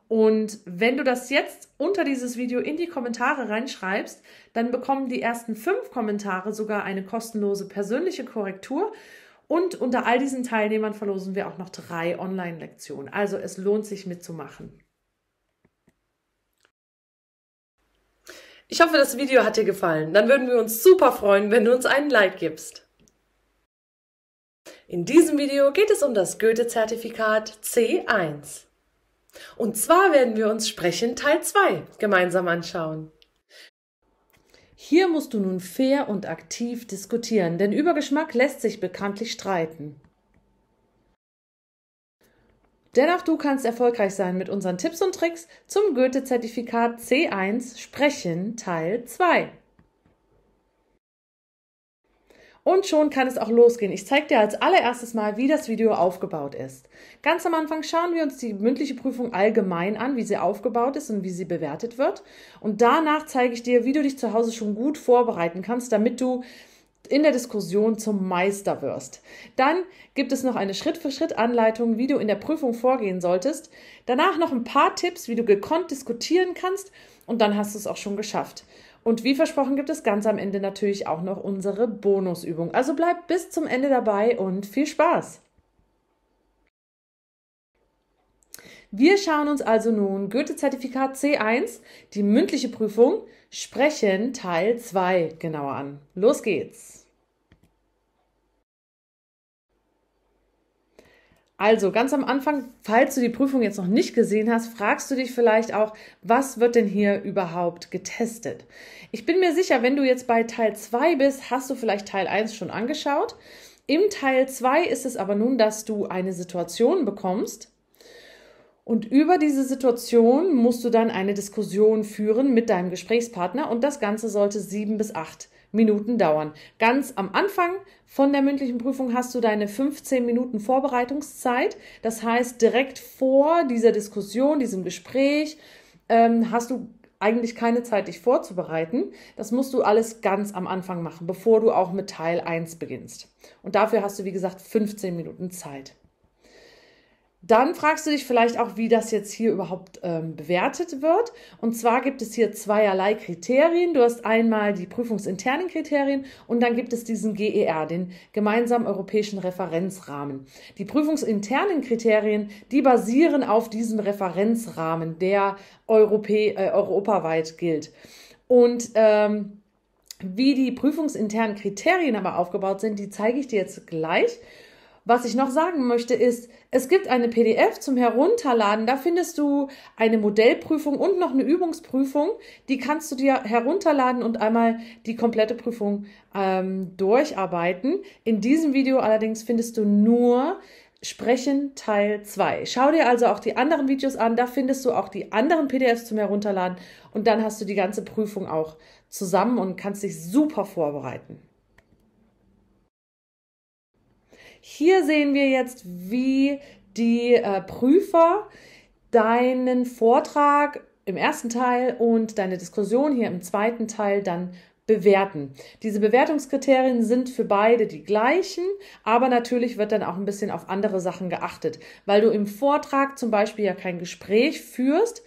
Und wenn du das jetzt unter dieses Video in die Kommentare reinschreibst, dann bekommen die ersten 5 Kommentare sogar eine kostenlose persönliche Korrektur. Und unter all diesen Teilnehmern verlosen wir auch noch 3 Online-Lektionen. Also es lohnt sich mitzumachen. Ich hoffe, das Video hat dir gefallen. Dann würden wir uns super freuen, wenn du uns einen Like gibst. In diesem Video geht es um das Goethe-Zertifikat C1. Und zwar werden wir uns Sprechen Teil 2 gemeinsam anschauen. Hier musst du nun fair und aktiv diskutieren, denn über Geschmack lässt sich bekanntlich streiten. Dennoch, du kannst erfolgreich sein mit unseren Tipps und Tricks zum Goethe-Zertifikat C1 Sprechen Teil 2. Und schon kann es auch losgehen. Ich zeige dir als allererstes mal, wie das Video aufgebaut ist. Ganz am Anfang schauen wir uns die mündliche Prüfung allgemein an, wie sie aufgebaut ist und wie sie bewertet wird. Und danach zeige ich dir, wie du dich zu Hause schon gut vorbereiten kannst, damit du in der Diskussion zum Meister wirst. Dann gibt es noch eine Schritt-für-Schritt-Anleitung, wie du in der Prüfung vorgehen solltest. Danach noch ein paar Tipps, wie du gekonnt diskutieren kannst, und dann hast du es auch schon geschafft. Und wie versprochen gibt es ganz am Ende natürlich auch noch unsere Bonusübung. Also bleib bis zum Ende dabei und viel Spaß! Wir schauen uns also nun Goethe-Zertifikat C1, die mündliche Prüfung, Sprechen Teil 2 genauer an. Los geht's! Also ganz am Anfang, falls du die Prüfung jetzt noch nicht gesehen hast, fragst du dich vielleicht auch, was wird denn hier überhaupt getestet? Ich bin mir sicher, wenn du jetzt bei Teil 2 bist, hast du vielleicht Teil 1 schon angeschaut. Im Teil 2 ist es aber nun, dass du eine Situation bekommst und über diese Situation musst du dann eine Diskussion führen mit deinem Gesprächspartner und das Ganze sollte 7 bis 8 Minuten dauern. Ganz am Anfang von der mündlichen Prüfung hast du deine 15 Minuten Vorbereitungszeit. Das heißt, direkt vor dieser Diskussion, diesem Gespräch, hast du eigentlich keine Zeit, dich vorzubereiten. Das musst du alles ganz am Anfang machen, bevor du auch mit Teil 1 beginnst. Und dafür hast du, wie gesagt, 15 Minuten Zeit. Dann fragst du dich vielleicht auch, wie das jetzt hier überhaupt bewertet wird. Und zwar gibt es hier zweierlei Kriterien. Du hast einmal die prüfungsinternen Kriterien und dann gibt es diesen GER, den gemeinsamen europäischen Referenzrahmen. Die prüfungsinternen Kriterien, die basieren auf diesem Referenzrahmen, der europaweit gilt. Und wie die prüfungsinternen Kriterien aber aufgebaut sind, die zeige ich dir jetzt gleich. Was ich noch sagen möchte ist, es gibt eine PDF zum Herunterladen, da findest du eine Modellprüfung und noch eine Übungsprüfung, die kannst du dir herunterladen und einmal die komplette Prüfung durcharbeiten. In diesem Video allerdings findest du nur Sprechen Teil 2. Schau dir also auch die anderen Videos an, da findest du auch die anderen PDFs zum Herunterladen und dann hast du die ganze Prüfung auch zusammen und kannst dich super vorbereiten. Hier sehen wir jetzt, wie die Prüfer deinen Vortrag im ersten Teil und deine Diskussion hier im zweiten Teil dann bewerten. Diese Bewertungskriterien sind für beide die gleichen, aber natürlich wird dann auch ein bisschen auf andere Sachen geachtet, weil du im Vortrag zum Beispiel ja kein Gespräch führst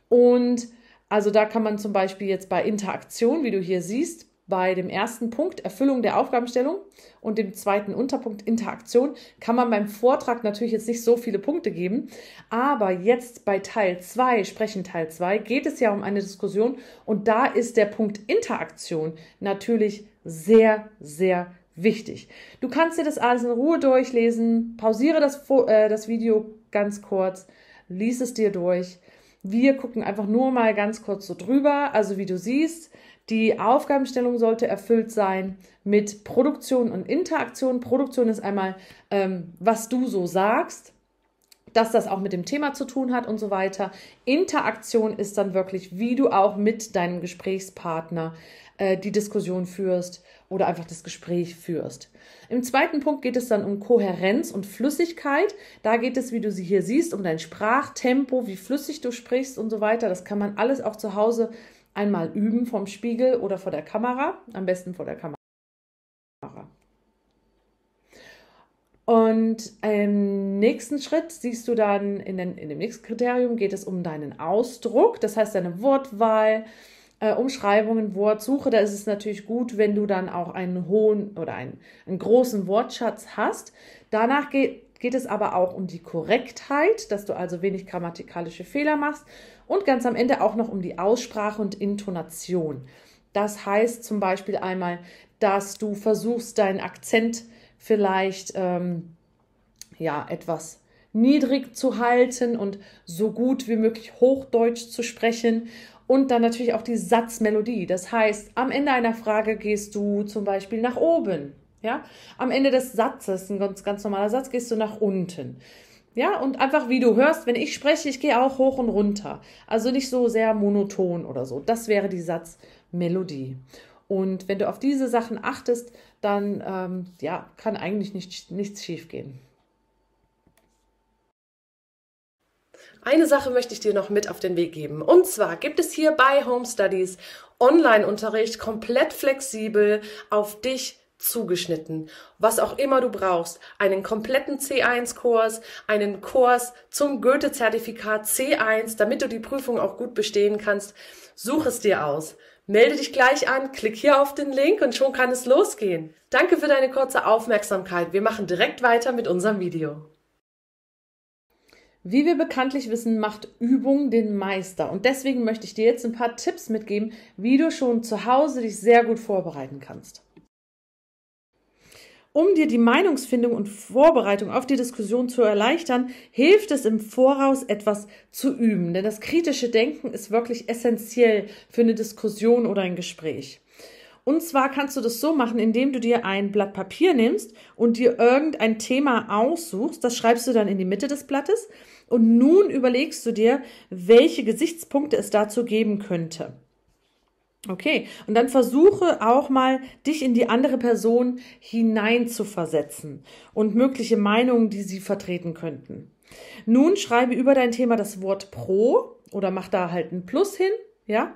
und also da kann man zum Beispiel jetzt bei Interaktion, wie du hier siehst, bei dem ersten Punkt Erfüllung der Aufgabenstellung und dem zweiten Unterpunkt Interaktion kann man beim Vortrag natürlich jetzt nicht so viele Punkte geben, aber jetzt bei Teil 2, Sprechen Teil 2, geht es ja um eine Diskussion und da ist der Punkt Interaktion natürlich sehr, sehr wichtig. Du kannst dir das alles in Ruhe durchlesen, pausiere das Video ganz kurz, lies es dir durch. Wir gucken einfach nur mal ganz kurz so drüber, also wie du siehst, die Aufgabenstellung sollte erfüllt sein mit Produktion und Interaktion. Produktion ist einmal, was du so sagst, dass das auch mit dem Thema zu tun hat und so weiter. Interaktion ist dann wirklich, wie du auch mit deinem Gesprächspartner die Diskussion führst oder einfach das Gespräch führst. Im zweiten Punkt geht es dann um Kohärenz und Flüssigkeit. Da geht es, wie du sie hier siehst, um dein Sprachtempo, wie flüssig du sprichst und so weiter. Das kann man alles auch zu Hause einmal üben vom Spiegel oder vor der Kamera, am besten vor der Kamera. Und im nächsten Schritt siehst du dann, in dem nächsten Kriterium geht es um deinen Ausdruck, das heißt deine Wortwahl, Umschreibungen, Wortsuche. Da ist es natürlich gut, wenn du dann auch einen hohen oder einen großen Wortschatz hast. Danach geht es aber auch um die Korrektheit, dass du also wenig grammatikalische Fehler machst und ganz am Ende auch noch um die Aussprache und Intonation. Das heißt zum Beispiel einmal, dass du versuchst, deinen Akzent vielleicht etwas niedrig zu halten und so gut wie möglich Hochdeutsch zu sprechen. Und dann natürlich auch die Satzmelodie. Das heißt, am Ende einer Frage gehst du zum Beispiel nach oben. Ja? Am Ende des Satzes, ein ganz normaler Satz, gehst du nach unten. Ja, und einfach wie du hörst, wenn ich spreche, ich gehe auch hoch und runter. Also nicht so sehr monoton oder so. Das wäre die Satzmelodie. Und wenn du auf diese Sachen achtest, dann ja, kann eigentlich nichts schiefgehen. Eine Sache möchte ich dir noch mit auf den Weg geben. Und zwar gibt es hier bei Home Studies Online-Unterricht komplett flexibel auf dich zugeschnitten. Was auch immer du brauchst. Einen kompletten C1-Kurs, einen Kurs zum Goethe-Zertifikat C1, damit du die Prüfung auch gut bestehen kannst. Such es dir aus. Melde dich gleich an, klick hier auf den Link und schon kann es losgehen. Danke für deine kurze Aufmerksamkeit. Wir machen direkt weiter mit unserem Video. Wie wir bekanntlich wissen, macht Übung den Meister. Und deswegen möchte ich dir jetzt ein paar Tipps mitgeben, wie du schon zu Hause dich sehr gut vorbereiten kannst. Um dir die Meinungsfindung und Vorbereitung auf die Diskussion zu erleichtern, hilft es im Voraus, etwas zu üben. Denn das kritische Denken ist wirklich essentiell für eine Diskussion oder ein Gespräch. Und zwar kannst du das so machen, indem du dir ein Blatt Papier nimmst und dir irgendein Thema aussuchst. Das schreibst du dann in die Mitte des Blattes. Und nun überlegst du dir, welche Gesichtspunkte es dazu geben könnte. Okay, und dann versuche auch mal, dich in die andere Person hineinzuversetzen und mögliche Meinungen, die sie vertreten könnten. Nun schreibe über dein Thema das Wort pro oder mach da halt ein Plus hin, ja.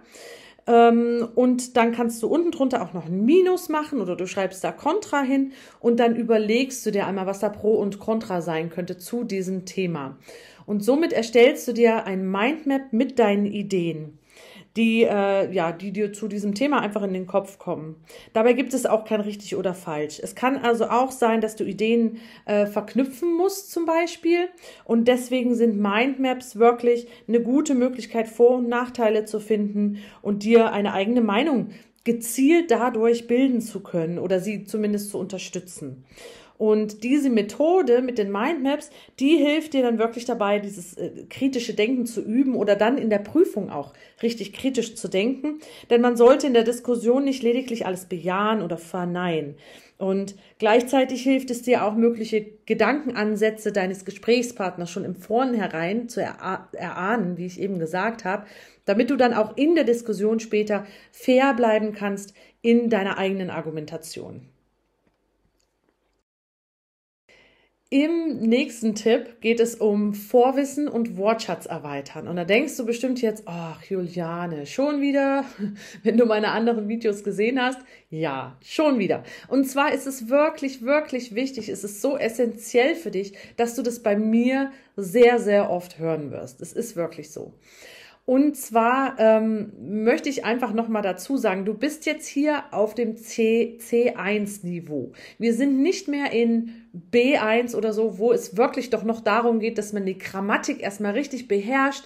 Und dann kannst du unten drunter auch noch ein Minus machen oder du schreibst da Kontra hin und dann überlegst du dir einmal, was da Pro und Kontra sein könnte zu diesem Thema. Und somit erstellst du dir ein Mindmap mit deinen Ideen, die dir zu diesem Thema einfach in den Kopf kommen. Dabei gibt es auch kein richtig oder falsch. Es kann also auch sein, dass du Ideen verknüpfen musst zum Beispiel und deswegen sind Mindmaps wirklich eine gute Möglichkeit, Vor- und Nachteile zu finden und dir eine eigene Meinung gezielt dadurch bilden zu können oder sie zumindest zu unterstützen. Und diese Methode mit den Mindmaps, die hilft dir dann wirklich dabei, dieses kritische Denken zu üben oder dann in der Prüfung auch richtig kritisch zu denken. Denn man sollte in der Diskussion nicht lediglich alles bejahen oder verneinen. Und gleichzeitig hilft es dir auch, mögliche Gedankenansätze deines Gesprächspartners schon im Vornherein zu erahnen, wie ich eben gesagt habe, damit du dann auch in der Diskussion später fair bleiben kannst in deiner eigenen Argumentation. Im nächsten Tipp geht es um Vorwissen und Wortschatz erweitern. Und da denkst du bestimmt jetzt, ach Juliane, schon wieder? Wenn du meine anderen Videos gesehen hast, ja, schon wieder. Und zwar ist es wirklich, wirklich wichtig, es ist so essentiell für dich, dass du das bei mir sehr, sehr oft hören wirst. Es ist wirklich so. Und zwar möchte ich einfach nochmal dazu sagen, du bist jetzt hier auf dem C1-Niveau. Wir sind nicht mehr in B1 oder so, wo es wirklich doch noch darum geht, dass man die Grammatik erstmal richtig beherrscht,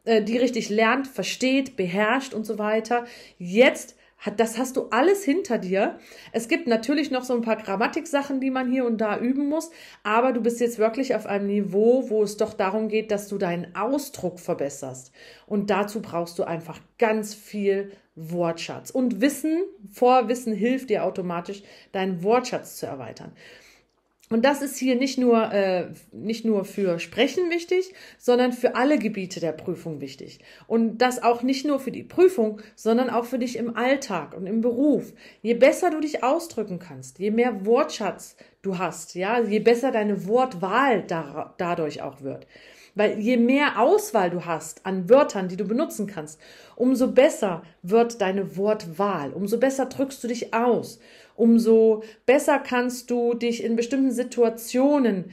die richtig lernt, versteht, beherrscht und so weiter. Jetzt das hast du alles hinter dir. Es gibt natürlich noch so ein paar Grammatiksachen, die man hier und da üben muss, aber du bist jetzt wirklich auf einem Niveau, wo es doch darum geht, dass du deinen Ausdruck verbesserst. Und dazu brauchst du einfach ganz viel Wortschatz. Und Vorwissen hilft dir automatisch, deinen Wortschatz zu erweitern. Und das ist hier nicht nur für Sprechen wichtig, sondern für alle Gebiete der Prüfung wichtig. Und das auch nicht nur für die Prüfung, sondern auch für dich im Alltag und im Beruf. Je besser du dich ausdrücken kannst, je mehr Wortschatz du hast, ja, je besser deine Wortwahl dadurch auch wird. Weil je mehr Auswahl du hast an Wörtern, die du benutzen kannst, umso besser wird deine Wortwahl, umso besser drückst du dich aus, umso besser kannst du dich in bestimmten Situationen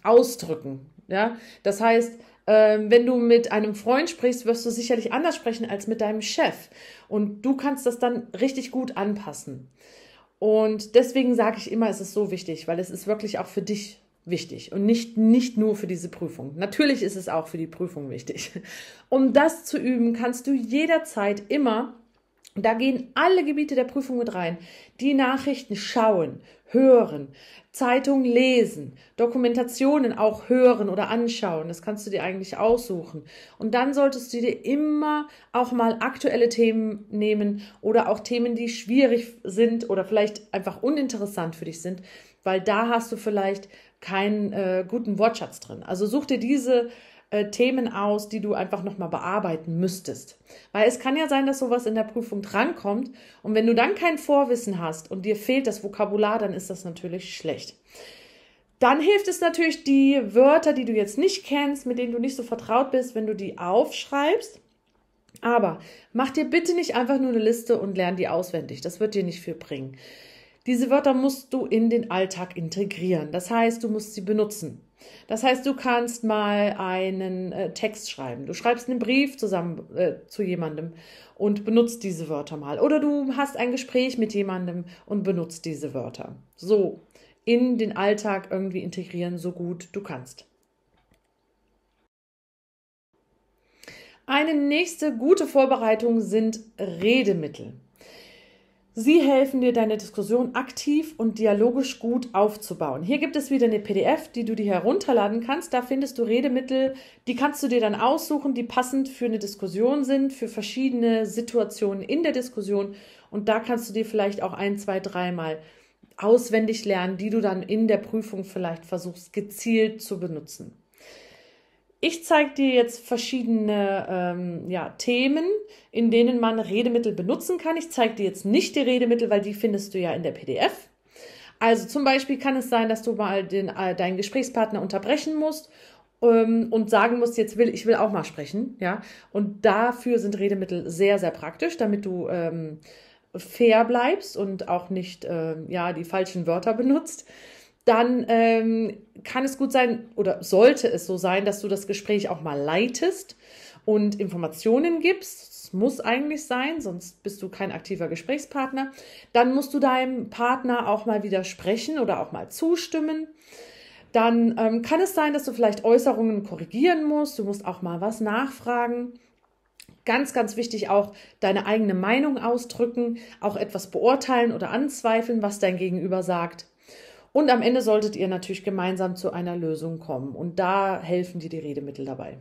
ausdrücken. Ja? Das heißt, wenn du mit einem Freund sprichst, wirst du sicherlich anders sprechen als mit deinem Chef. Und du kannst das dann richtig gut anpassen. Und deswegen sage ich immer, es ist so wichtig, weil es ist wirklich auch für dich wichtig und nicht nur für diese Prüfung. Natürlich ist es auch für die Prüfung wichtig. Um das zu üben, kannst du jederzeit immer, da gehen alle Gebiete der Prüfung mit rein, die Nachrichten schauen, hören, Zeitungen lesen, Dokumentationen auch hören oder anschauen. Das kannst du dir eigentlich aussuchen. Und dann solltest du dir immer auch mal aktuelle Themen nehmen oder auch Themen, die schwierig sind oder vielleicht einfach uninteressant für dich sind, weil da hast du vielleicht keinen guten Wortschatz drin. Also such dir diese Themen aus, die du einfach nochmal bearbeiten müsstest. Weil es kann ja sein, dass sowas in der Prüfung drankommt und wenn du dann kein Vorwissen hast und dir fehlt das Vokabular, dann ist das natürlich schlecht. Dann hilft es natürlich, die Wörter, die du jetzt nicht kennst, mit denen du nicht so vertraut bist, wenn du die aufschreibst. Aber mach dir bitte nicht einfach nur eine Liste und lern die auswendig. Das wird dir nicht viel bringen. Diese Wörter musst du in den Alltag integrieren. Das heißt, du musst sie benutzen. Das heißt, du kannst mal einen Text schreiben. Du schreibst einen Brief zusammen zu jemandem und benutzt diese Wörter mal. Oder du hast ein Gespräch mit jemandem und benutzt diese Wörter. So in den Alltag irgendwie integrieren, so gut du kannst. Eine nächste gute Vorbereitung sind Redemittel. Sie helfen dir, deine Diskussion aktiv und dialogisch gut aufzubauen. Hier gibt es wieder eine PDF, die du dir herunterladen kannst. Da findest du Redemittel, die kannst du dir dann aussuchen, die passend für eine Diskussion sind, für verschiedene Situationen in der Diskussion. Und da kannst du dir vielleicht auch 1, 2, 3 Mal auswendig lernen, die du dann in der Prüfung vielleicht versuchst, gezielt zu benutzen. Ich zeige dir jetzt verschiedene Themen, in denen man Redemittel benutzen kann. Ich zeige dir jetzt nicht die Redemittel, weil die findest du ja in der PDF. Also zum Beispiel kann es sein, dass du mal deinen Gesprächspartner unterbrechen musst und sagen musst, ich will auch mal sprechen. Ja? Und dafür sind Redemittel sehr, sehr praktisch, damit du fair bleibst und auch nicht die falschen Wörter benutzt. Dann kann es gut sein oder sollte es so sein, dass du das Gespräch auch mal leitest und Informationen gibst. Das muss eigentlich sein, sonst bist du kein aktiver Gesprächspartner. Dann musst du deinem Partner auch mal widersprechen oder auch mal zustimmen. Dann kann es sein, dass du vielleicht Äußerungen korrigieren musst. Du musst auch mal was nachfragen. Ganz, ganz wichtig auch deine eigene Meinung ausdrücken, auch etwas beurteilen oder anzweifeln, was dein Gegenüber sagt. Und am Ende solltet ihr natürlich gemeinsam zu einer Lösung kommen. Und da helfen dir die Redemittel dabei.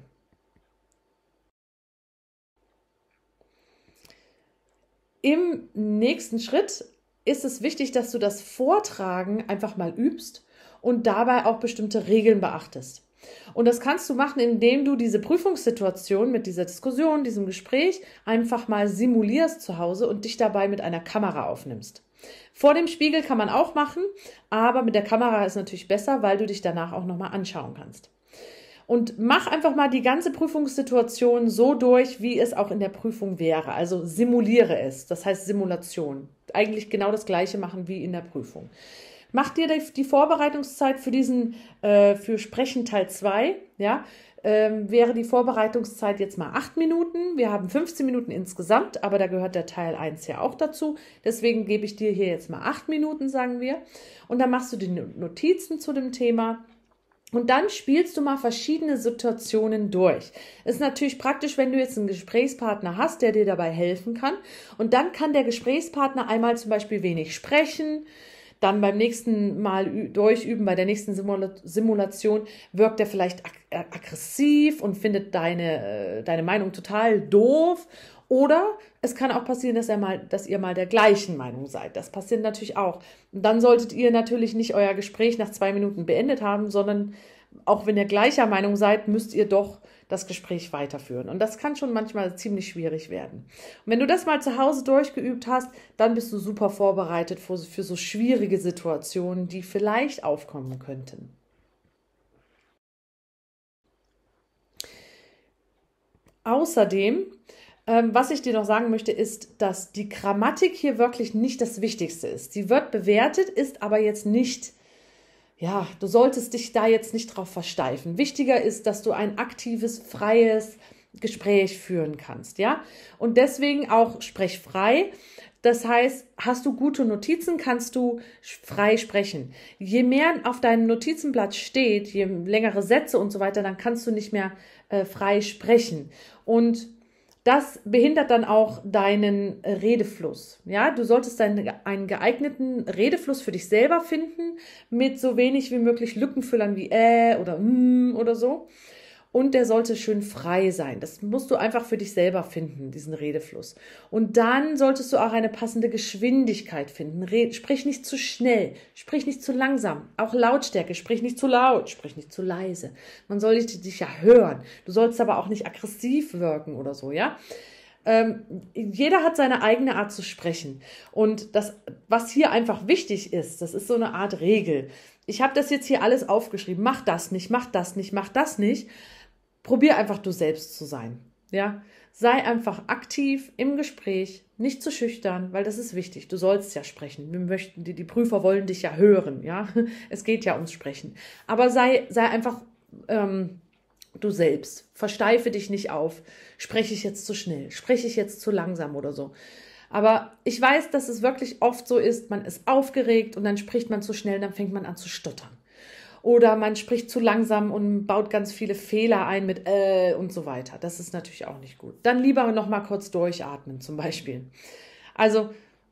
Im nächsten Schritt ist es wichtig, dass du das Vortragen einfach mal übst und dabei auch bestimmte Regeln beachtest. Und das kannst du machen, indem du diese Prüfungssituation mit dieser Diskussion, diesem Gespräch einfach mal simulierst zu Hause und dich dabei mit einer Kamera aufnimmst. Vor dem Spiegel kann man auch machen, aber mit der Kamera ist natürlich besser, weil du dich danach auch nochmal anschauen kannst. Und mach einfach mal die ganze Prüfungssituation so durch, wie es auch in der Prüfung wäre. Also simuliere es, das heißt Simulation. Eigentlich genau das Gleiche machen wie in der Prüfung. Mach dir die Vorbereitungszeit für Sprechen Teil 2, ja, wäre die Vorbereitungszeit jetzt mal 8 Minuten. Wir haben 15 Minuten insgesamt, aber da gehört der Teil 1 ja auch dazu. Deswegen gebe ich dir hier jetzt mal 8 Minuten, sagen wir. Und dann machst du die Notizen zu dem Thema. Und dann spielst du mal verschiedene Situationen durch. Ist natürlich praktisch, wenn du jetzt einen Gesprächspartner hast, der dir dabei helfen kann. Und dann kann der Gesprächspartner einmal zum Beispiel wenig sprechen, dann beim nächsten Mal durchüben, bei der nächsten Simulation wirkt er vielleicht aggressiv und findet deine Meinung total doof. Oder es kann auch passieren, dass ihr mal der gleichen Meinung seid. Das passiert natürlich auch. Und dann solltet ihr natürlich nicht euer Gespräch nach 2 Minuten beendet haben, sondern auch wenn ihr gleicher Meinung seid, müsst ihr doch das Gespräch weiterführen. Und das kann schon manchmal ziemlich schwierig werden. Und wenn du das mal zu Hause durchgeübt hast, dann bist du super vorbereitet für so schwierige Situationen, die vielleicht aufkommen könnten. Außerdem, was ich dir noch sagen möchte, ist, dass die Grammatik hier wirklich nicht das Wichtigste ist. Sie wird bewertet, ist aber jetzt nicht, ja, du solltest dich da jetzt nicht drauf versteifen. Wichtiger ist, dass du ein aktives, freies Gespräch führen kannst, ja? Und deswegen auch sprech frei. Das heißt, hast du gute Notizen, kannst du frei sprechen. Je mehr auf deinem Notizenblatt steht, je längere Sätze und so weiter, dann kannst du nicht mehr frei sprechen. Und das behindert dann auch deinen Redefluss. Ja, du solltest einen geeigneten Redefluss für dich selber finden, mit so wenig wie möglich Lückenfüllern wie oder oder so. und der sollte schön frei sein. Das musst du einfach für dich selber finden, diesen Redefluss. Und dann solltest du auch eine passende Geschwindigkeit finden. Sprich nicht zu schnell, sprich nicht zu langsam. Auch Lautstärke, sprich nicht zu laut, sprich nicht zu leise. Man soll dich ja hören. Du sollst aber auch nicht aggressiv wirken oder so, ja? Jeder hat seine eigene Art zu sprechen. Und das, was hier einfach wichtig ist, das ist so eine Art Regel. Ich habe das jetzt hier alles aufgeschrieben. Mach das nicht, mach das nicht, mach das nicht. Probier einfach du selbst zu sein. Ja? Sei einfach aktiv im Gespräch, nicht zu schüchtern, weil das ist wichtig. Du sollst ja sprechen. Die Prüfer wollen dich ja hören. Ja? Es geht ja ums Sprechen. Aber sei einfach du selbst. Versteife dich nicht auf. Spreche ich jetzt zu schnell? Spreche ich jetzt zu langsam oder so? Aber ich weiß, dass es wirklich oft so ist, man ist aufgeregt und dann spricht man zu schnell, dann fängt man an zu stottern. Oder man spricht zu langsam und baut ganz viele Fehler ein mit und so weiter. Das ist natürlich auch nicht gut. Dann lieber noch mal kurz durchatmen zum Beispiel. Also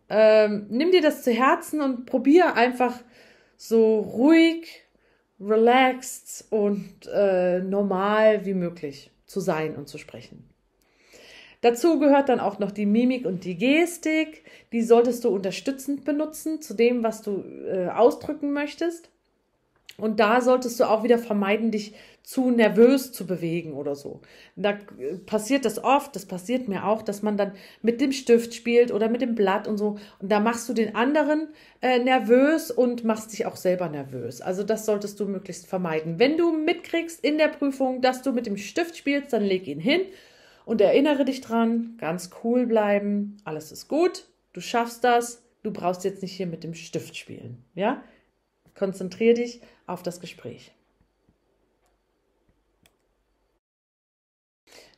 nimm dir das zu Herzen und probier einfach so ruhig, relaxed und normal wie möglich zu sein und zu sprechen. Dazu gehört dann auch noch die Mimik und die Gestik. Die solltest du unterstützend benutzen zu dem, was du ausdrücken möchtest. Und da solltest du auch wieder vermeiden, dich zu nervös zu bewegen oder so. Da passiert das oft, das passiert mir auch, dass man dann mit dem Stift spielt oder mit dem Blatt und so. Und da machst du den anderen nervös und machst dich auch selber nervös. Also das solltest du möglichst vermeiden. Wenn du mitkriegst in der Prüfung, dass du mit dem Stift spielst, dann leg ihn hin und erinnere dich dran, ganz cool bleiben, alles ist gut, du schaffst das, du brauchst jetzt nicht hier mit dem Stift spielen, ja? Konzentriere dich auf das Gespräch.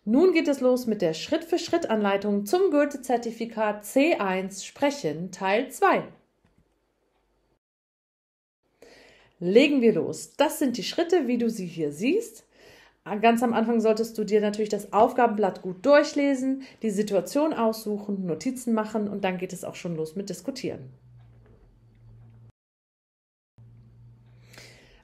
Nun geht es los mit der Schritt-für-Schritt-Anleitung zum Goethe-Zertifikat C1 Sprechen Teil 2. Legen wir los. Das sind die Schritte, wie du sie hier siehst. Ganz am Anfang solltest du dir natürlich das Aufgabenblatt gut durchlesen, die Situation aussuchen, Notizen machen und dann geht es auch schon los mit Diskutieren.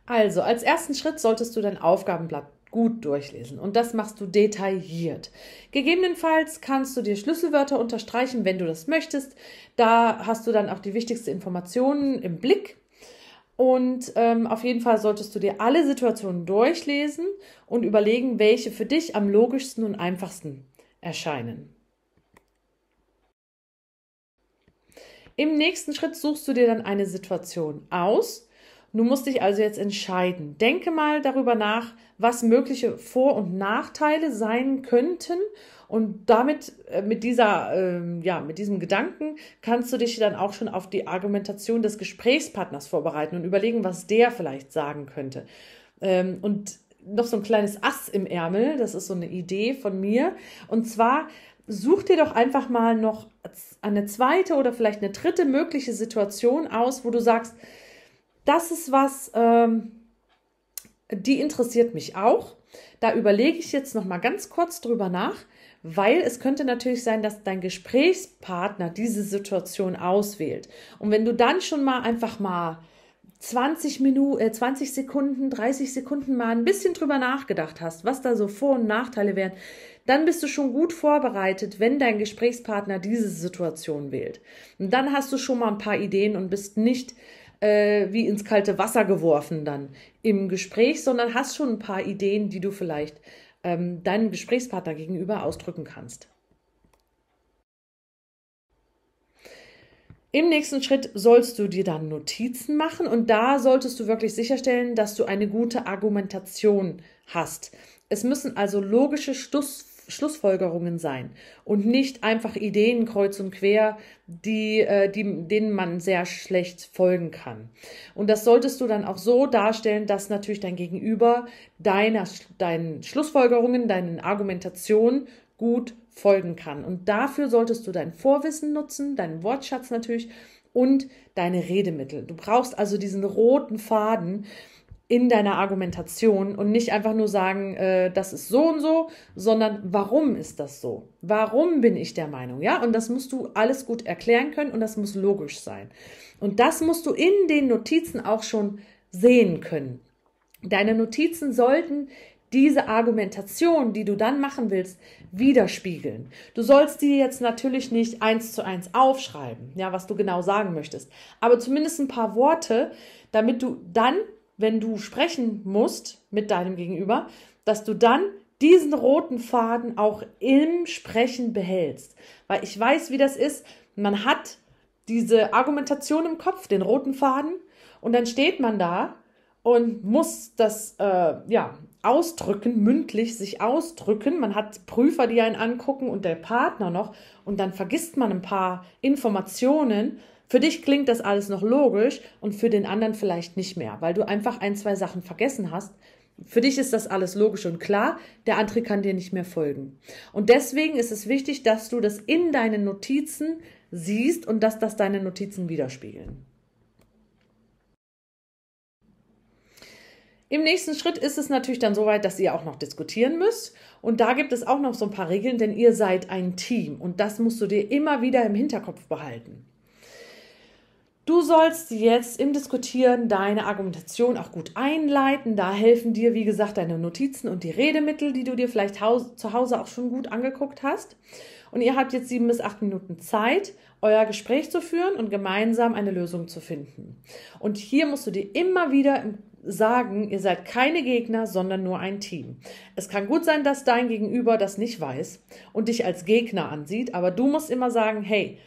Also, als ersten Schritt solltest du dein Aufgabenblatt gut durchlesen und das machst du detailliert. Gegebenenfalls kannst du dir Schlüsselwörter unterstreichen, wenn du das möchtest. Da hast du dann auch die wichtigsten Informationen im Blick. Und auf jeden Fall solltest du dir alle Situationen durchlesen und überlegen, welche für dich am logischsten und einfachsten erscheinen. Im nächsten Schritt suchst du dir dann eine Situation aus. Du musst dich also jetzt entscheiden. Denke mal darüber nach, was mögliche Vor- und Nachteile sein könnten. Und damit, mit diesem Gedanken kannst du dich dann auch schon auf die Argumentation des Gesprächspartners vorbereiten und überlegen, was der vielleicht sagen könnte. Und noch so ein kleines Ass im Ärmel, das ist so eine Idee von mir. Und zwar such dir doch einfach mal noch eine zweite oder vielleicht eine dritte mögliche Situation aus, wo du sagst, das ist was, die interessiert mich auch. Da überlege ich jetzt noch mal ganz kurz drüber nach, weil es könnte natürlich sein, dass dein Gesprächspartner diese Situation auswählt. Und wenn du dann schon mal einfach mal 20 Sekunden, 30 Sekunden mal ein bisschen drüber nachgedacht hast, was da so Vor- und Nachteile wären, dann bist du schon gut vorbereitet, wenn dein Gesprächspartner diese Situation wählt. Und dann hast du schon mal ein paar Ideen und bist nicht wie ins kalte Wasser geworfen dann im Gespräch, sondern hast schon ein paar Ideen, die du vielleicht deinem Gesprächspartner gegenüber ausdrücken kannst. Im nächsten Schritt sollst du dir dann Notizen machen und da solltest du wirklich sicherstellen, dass du eine gute Argumentation hast. Es müssen also logische Schlussfolgerungen sein und nicht einfach Ideen kreuz und quer, denen man sehr schlecht folgen kann. Und das solltest du dann auch so darstellen, dass natürlich dein Gegenüber deinen Schlussfolgerungen, deinen Argumentationen gut folgen kann. Und dafür solltest du dein Vorwissen nutzen, deinen Wortschatz natürlich und deine Redemittel. Du brauchst also diesen roten Faden in deiner Argumentation und nicht einfach nur sagen, das ist so und so, sondern warum ist das so? Warum bin ich der Meinung? Ja, und das musst du alles gut erklären können und das muss logisch sein. Und das musst du in den Notizen auch schon sehen können. Deine Notizen sollten diese Argumentation, die du dann machen willst, widerspiegeln. Du sollst die jetzt natürlich nicht 1:1 aufschreiben, ja, was du genau sagen möchtest, aber zumindest ein paar Worte, damit du dann, wenn du sprechen musst mit deinem Gegenüber, dass du dann diesen roten Faden auch im Sprechen behältst. Weil ich weiß, wie das ist. Man hat diese Argumentation im Kopf, den roten Faden, und dann steht man da und muss das ausdrücken, mündlich sich ausdrücken. Man hat Prüfer, die einen angucken und der Partner noch, und dann vergisst man ein paar Informationen. Für dich klingt das alles noch logisch und für den anderen vielleicht nicht mehr, weil du einfach 1, 2 Sachen vergessen hast. Für dich ist das alles logisch und klar, der andere kann dir nicht mehr folgen. Und deswegen ist es wichtig, dass du das in deinen Notizen siehst und dass das deine Notizen widerspiegeln. Im nächsten Schritt ist es natürlich dann soweit, dass ihr auch noch diskutieren müsst. Und da gibt es auch noch so ein paar Regeln, denn ihr seid ein Team. Und das musst du dir immer wieder im Hinterkopf behalten. Du sollst jetzt im Diskutieren deine Argumentation auch gut einleiten. Da helfen dir, wie gesagt, deine Notizen und die Redemittel, die du dir vielleicht zu Hause auch schon gut angeguckt hast. Und ihr habt jetzt 7 bis 8 Minuten Zeit, euer Gespräch zu führen und gemeinsam eine Lösung zu finden. Und hier musst du dir immer wieder sagen, ihr seid keine Gegner, sondern nur ein Team. Es kann gut sein, dass dein Gegenüber das nicht weiß und dich als Gegner ansieht, aber du musst immer sagen, hey,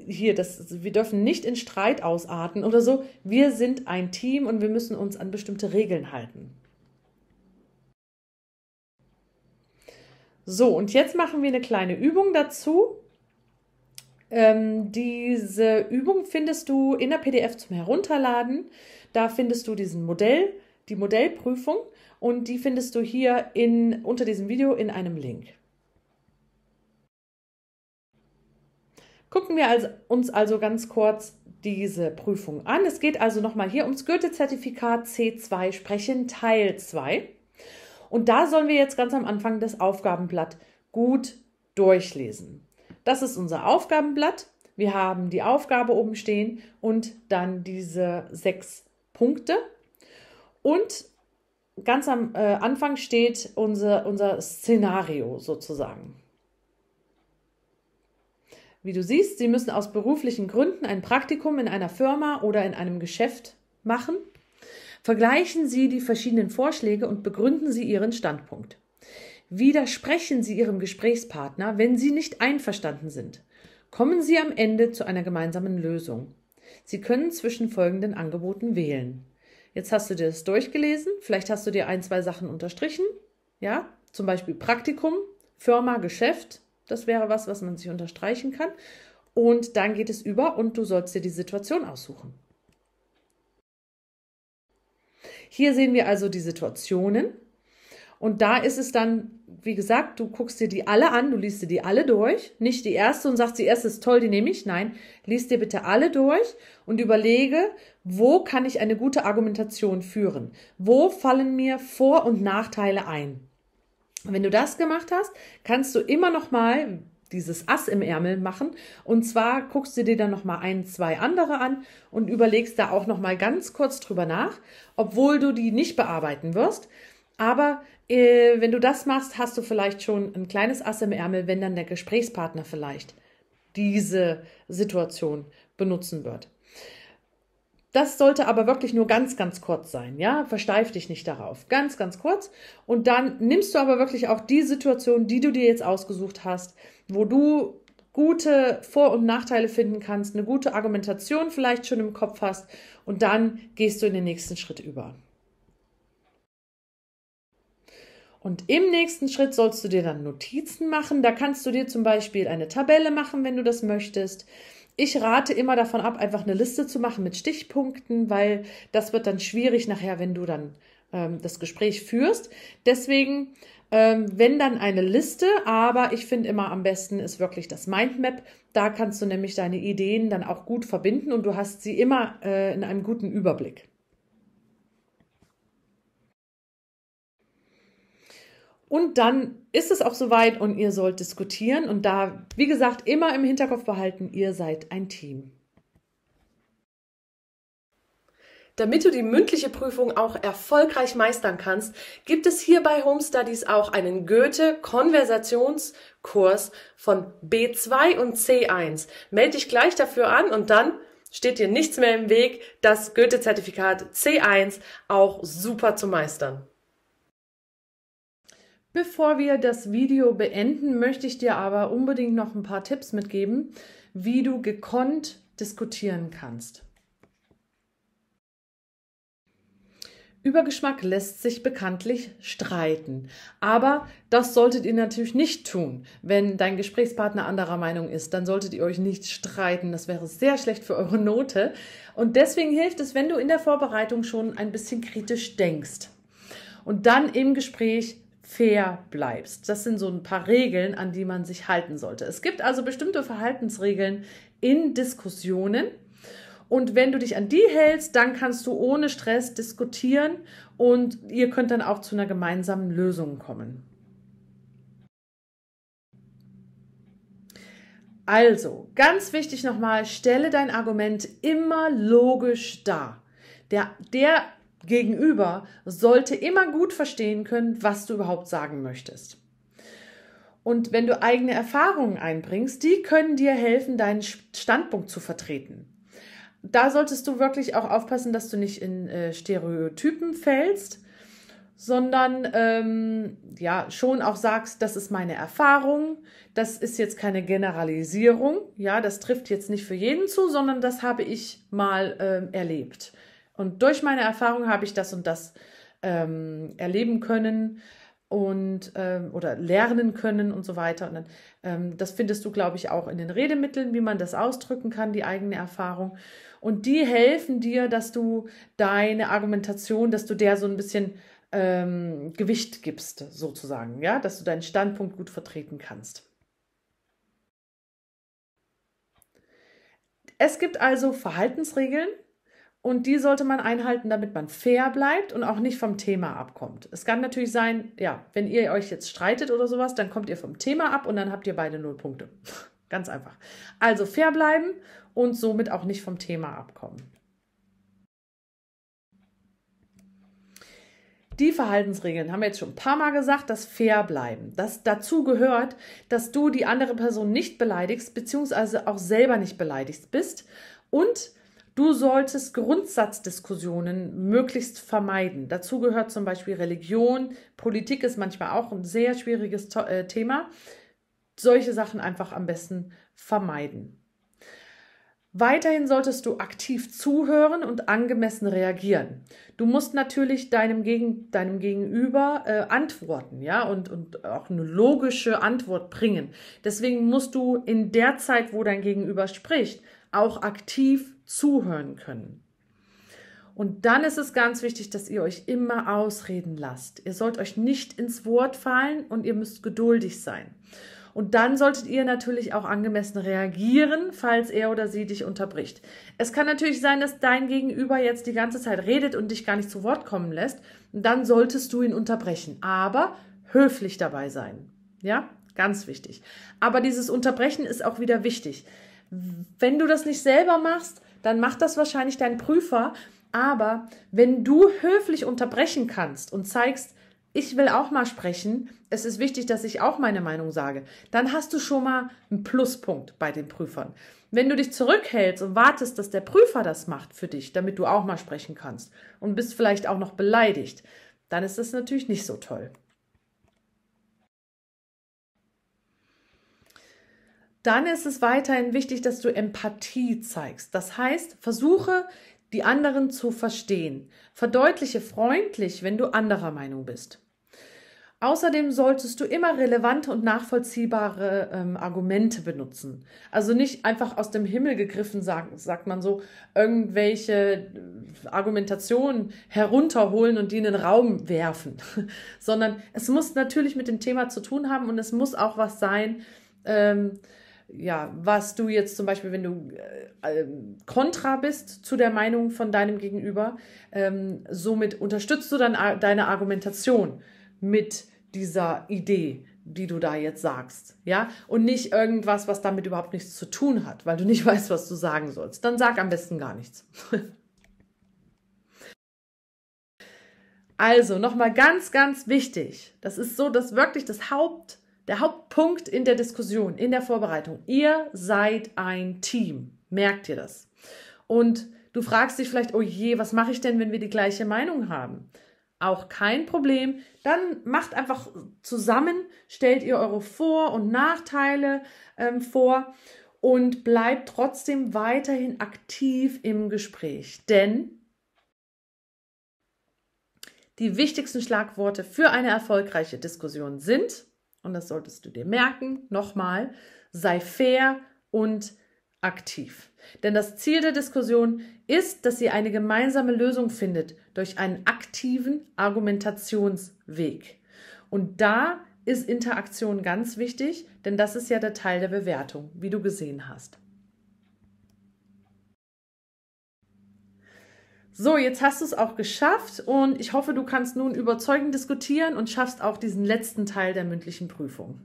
wir dürfen nicht in Streit ausarten oder so. Wir sind ein Team und wir müssen uns an bestimmte Regeln halten. So, und jetzt machen wir eine kleine Übung dazu. Diese Übung findest du in der PDF zum Herunterladen. Da findest du die Modellprüfung, und die findest du hier unter diesem Video in einem Link. Gucken wir uns also ganz kurz diese Prüfung an. Es geht also nochmal hier ums Goethe-Zertifikat C2 Sprechen Teil 2. Und da sollen wir jetzt ganz am Anfang das Aufgabenblatt gut durchlesen. Das ist unser Aufgabenblatt. Wir haben die Aufgabe oben stehen und dann diese 6 Punkte. Und ganz am Anfang steht unser Szenario sozusagen. Wie du siehst, Sie müssen aus beruflichen Gründen ein Praktikum in einer Firma oder in einem Geschäft machen. Vergleichen Sie die verschiedenen Vorschläge und begründen Sie Ihren Standpunkt. Widersprechen Sie Ihrem Gesprächspartner, wenn Sie nicht einverstanden sind. Kommen Sie am Ende zu einer gemeinsamen Lösung. Sie können zwischen folgenden Angeboten wählen. Jetzt hast du dir das durchgelesen, vielleicht hast du dir 1, 2 Sachen unterstrichen, ja, zum Beispiel Praktikum, Firma, Geschäft. Das wäre was man sich unterstreichen kann. Und dann geht es über und du sollst dir die Situation aussuchen. Hier sehen wir also die Situationen. Und da ist es dann, wie gesagt, du guckst dir die alle an, du liest dir die alle durch. Nicht die erste und sagst, die erste ist toll, die nehme ich. Nein, liest dir bitte alle durch und überlege, wo kann ich eine gute Argumentation führen? Wo fallen mir Vor- und Nachteile ein? Wenn du das gemacht hast, kannst du immer noch mal dieses Ass im Ärmel machen. Und zwar guckst du dir dann noch mal 1, 2 andere an und überlegst da auch noch mal ganz kurz drüber nach, obwohl du die nicht bearbeiten wirst. Aber wenn du das machst, hast du vielleicht schon ein kleines Ass im Ärmel, wenn dann der Gesprächspartner vielleicht diese Situation benutzen wird. Das sollte aber wirklich nur ganz, ganz kurz sein, ja? Versteif dich nicht darauf. Ganz, ganz kurz. Und dann nimmst du aber wirklich auch die Situation, die du dir jetzt ausgesucht hast, wo du gute Vor- und Nachteile finden kannst, eine gute Argumentation vielleicht schon im Kopf hast, und dann gehst du in den nächsten Schritt über. Und im nächsten Schritt sollst du dir dann Notizen machen. Da kannst du dir zum Beispiel eine Tabelle machen, wenn du das möchtest. Ich rate immer davon ab, einfach eine Liste zu machen mit Stichpunkten, weil das wird dann schwierig nachher, wenn du dann das Gespräch führst. Deswegen, wenn dann eine Liste, aber ich finde immer am besten ist wirklich das Mindmap. Da kannst du nämlich deine Ideen dann auch gut verbinden und du hast sie immer in einem guten Überblick. Und dann ist es auch soweit und ihr sollt diskutieren. Und da, wie gesagt, immer im Hinterkopf behalten, ihr seid ein Team. Damit du die mündliche Prüfung auch erfolgreich meistern kannst, gibt es hier bei Home Studies auch einen Goethe-Konversationskurs von B2 und C1. Melde dich gleich dafür an und dann steht dir nichts mehr im Weg, das Goethe-Zertifikat C1 auch super zu meistern. Bevor wir das Video beenden, möchte ich dir aber unbedingt noch ein paar Tipps mitgeben, wie du gekonnt diskutieren kannst. Über Geschmack lässt sich bekanntlich streiten, aber das solltet ihr natürlich nicht tun. Wenn dein Gesprächspartner anderer Meinung ist, dann solltet ihr euch nicht streiten. Das wäre sehr schlecht für eure Note. Und deswegen hilft es, wenn du in der Vorbereitung schon ein bisschen kritisch denkst und dann im Gespräch fair bleibst. Das sind so ein paar Regeln, an die man sich halten sollte. Es gibt also bestimmte Verhaltensregeln in Diskussionen. Und wenn du dich an die hältst, dann kannst du ohne Stress diskutieren und ihr könnt dann auch zu einer gemeinsamen Lösung kommen. Also, ganz wichtig nochmal, stelle dein Argument immer logisch dar. Der Gegenüber sollte immer gut verstehen können, was du überhaupt sagen möchtest. Und wenn du eigene Erfahrungen einbringst, die können dir helfen, deinen Standpunkt zu vertreten. Da solltest du wirklich auch aufpassen, dass du nicht in Stereotypen fällst, sondern schon auch sagst, das ist meine Erfahrung, das ist jetzt keine Generalisierung, ja, das trifft jetzt nicht für jeden zu, sondern das habe ich mal erlebt. Und durch meine Erfahrung habe ich das und das erleben können und oder lernen können und so weiter. Und dann, das findest du, glaube ich, auch in den Redemitteln, wie man das ausdrücken kann, die eigene Erfahrung. Und die helfen dir, dass du deine Argumentation, dass du der so ein bisschen Gewicht gibst, sozusagen, ja, dass du deinen Standpunkt gut vertreten kannst. Es gibt also Verhaltensregeln. Und die sollte man einhalten, damit man fair bleibt und auch nicht vom Thema abkommt. Es kann natürlich sein, ja, wenn ihr euch jetzt streitet oder sowas, dann kommt ihr vom Thema ab und dann habt ihr beide 0 Punkte. Ganz einfach. Also fair bleiben und somit auch nicht vom Thema abkommen. Die Verhaltensregeln haben wir jetzt schon ein paar Mal gesagt, das fair bleiben. Das dazu gehört, dass du die andere Person nicht beleidigst, beziehungsweise auch selber nicht beleidigt bist und du solltest Grundsatzdiskussionen möglichst vermeiden. Dazu gehört zum Beispiel Religion, Politik ist manchmal auch ein sehr schwieriges Thema. Solche Sachen einfach am besten vermeiden. Weiterhin solltest du aktiv zuhören und angemessen reagieren. Du musst natürlich deinem Gegenüber antworten, ja, und auch eine logische Antwort bringen. Deswegen musst du in der Zeit, wo dein Gegenüber spricht, auch aktiv zuhören können. Und dann ist es ganz wichtig, dass ihr euch immer ausreden lasst. Ihr sollt euch nicht ins Wort fallen und ihr müsst geduldig sein. Und dann solltet ihr natürlich auch angemessen reagieren, falls er oder sie dich unterbricht. Es kann natürlich sein, dass dein Gegenüber jetzt die ganze Zeit redet und dich gar nicht zu Wort kommen lässt. Dann solltest du ihn unterbrechen, aber höflich dabei sein. Ja, ganz wichtig. Aber dieses Unterbrechen ist auch wieder wichtig. Wenn du das nicht selber machst, dann macht das wahrscheinlich dein Prüfer. Aber wenn du höflich unterbrechen kannst und zeigst, ich will auch mal sprechen, es ist wichtig, dass ich auch meine Meinung sage, dann hast du schon mal einen Pluspunkt bei den Prüfern. Wenn du dich zurückhältst und wartest, dass der Prüfer das macht für dich, damit du auch mal sprechen kannst und bist vielleicht auch noch beleidigt, dann ist das natürlich nicht so toll. Dann ist es weiterhin wichtig, dass du Empathie zeigst. Das heißt, versuche, die anderen zu verstehen. Verdeutliche freundlich, wenn du anderer Meinung bist. Außerdem solltest du immer relevante und nachvollziehbare Argumente benutzen. Also nicht einfach aus dem Himmel gegriffen, sagt man so, irgendwelche Argumentationen herunterholen und die in den Raum werfen. Sondern es muss natürlich mit dem Thema zu tun haben und es muss auch was sein, was du jetzt zum Beispiel, wenn du kontra bist zu der Meinung von deinem Gegenüber, somit unterstützt du dann deine Argumentation mit dieser Idee, die du da jetzt sagst, ja, und nicht irgendwas, was damit überhaupt nichts zu tun hat, weil du nicht weißt, was du sagen sollst. Dann sag am besten gar nichts. Also nochmal ganz, ganz wichtig. Das ist so, dass wirklich der Hauptpunkt in der Diskussion, in der Vorbereitung. Ihr seid ein Team. Merkt ihr das? Und du fragst dich vielleicht, oh je, was mache ich denn, wenn wir die gleiche Meinung haben? Auch kein Problem. Dann macht einfach zusammen, stellt ihr eure Vor- und Nachteile vor und bleibt trotzdem weiterhin aktiv im Gespräch. Denn die wichtigsten Schlagworte für eine erfolgreiche Diskussion sind, und das solltest du dir merken, nochmal, sei fair und aktiv. Denn das Ziel der Diskussion ist, dass ihr eine gemeinsame Lösung findet durch einen aktiven Argumentationsweg. Und da ist Interaktion ganz wichtig, denn das ist ja der Teil der Bewertung, wie du gesehen hast. So, jetzt hast du es auch geschafft und ich hoffe, du kannst nun überzeugend diskutieren und schaffst auch diesen letzten Teil der mündlichen Prüfung.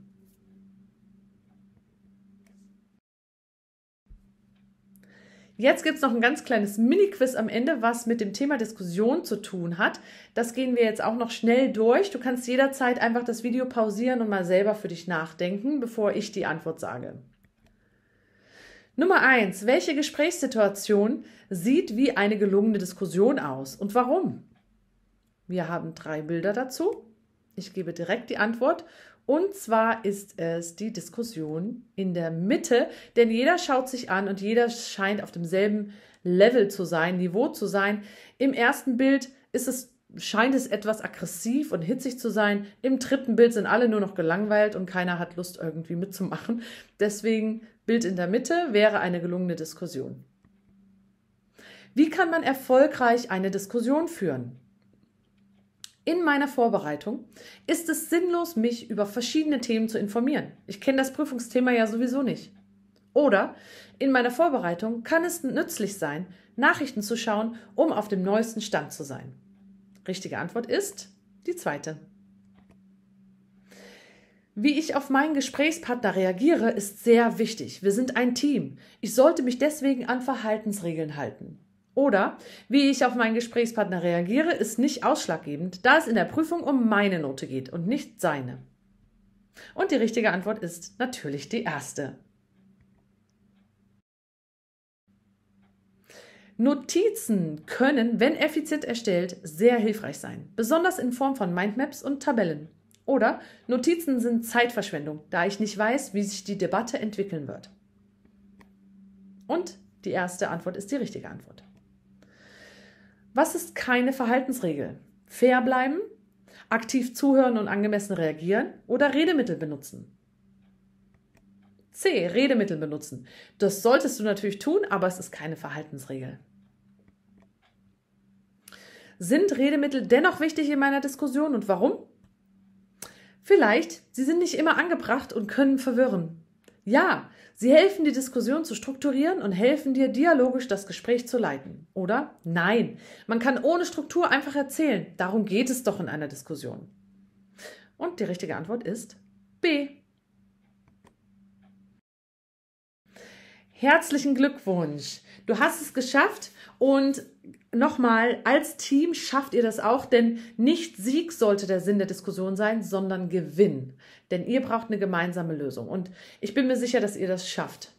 Jetzt gibt es noch ein ganz kleines Mini-Quiz am Ende, was mit dem Thema Diskussion zu tun hat. Das gehen wir jetzt auch noch schnell durch. Du kannst jederzeit einfach das Video pausieren und mal selber für dich nachdenken, bevor ich die Antwort sage. Nummer 1. Welche Gesprächssituation sieht wie eine gelungene Diskussion aus und warum? Wir haben 3 Bilder dazu. Ich gebe direkt die Antwort. Und zwar ist es die Diskussion in der Mitte, denn jeder schaut sich an und jeder scheint auf demselben Level zu sein, Niveau zu sein. Im ersten Bild scheint es etwas aggressiv und hitzig zu sein. Im dritten Bild sind alle nur noch gelangweilt und keiner hat Lust, irgendwie mitzumachen. Deswegen Bild in der Mitte wäre eine gelungene Diskussion. Wie kann man erfolgreich eine Diskussion führen? In meiner Vorbereitung ist es sinnlos, mich über verschiedene Themen zu informieren. Ich kenne das Prüfungsthema ja sowieso nicht. Oder in meiner Vorbereitung kann es nützlich sein, Nachrichten zu schauen, um auf dem neuesten Stand zu sein. Richtige Antwort ist die zweite. Wie ich auf meinen Gesprächspartner reagiere, ist sehr wichtig. Wir sind ein Team. Ich sollte mich deswegen an Verhaltensregeln halten. Oder wie ich auf meinen Gesprächspartner reagiere, ist nicht ausschlaggebend, da es in der Prüfung um meine Note geht und nicht seine. Und die richtige Antwort ist natürlich die erste. Notizen können, wenn effizient erstellt, sehr hilfreich sein, besonders in Form von Mindmaps und Tabellen. Oder Notizen sind Zeitverschwendung, da ich nicht weiß, wie sich die Debatte entwickeln wird. Und die erste Antwort ist die richtige Antwort. Was ist keine Verhaltensregel? Fair bleiben, aktiv zuhören und angemessen reagieren oder Redemittel benutzen? C. Redemittel benutzen. Das solltest du natürlich tun, aber es ist keine Verhaltensregel. Sind Redemittel dennoch wichtig in meiner Diskussion und warum? Vielleicht, sie sind nicht immer angebracht und können verwirren. Ja, sie helfen, die Diskussion zu strukturieren und helfen dir, dialogisch das Gespräch zu leiten. Oder? Nein, man kann ohne Struktur einfach erzählen. Darum geht es doch in einer Diskussion. Und die richtige Antwort ist B. Herzlichen Glückwunsch! Du hast es geschafft und nochmal, als Team schafft ihr das auch, denn nicht Sieg sollte der Sinn der Diskussion sein, sondern Gewinn. Denn ihr braucht eine gemeinsame Lösung und ich bin mir sicher, dass ihr das schafft.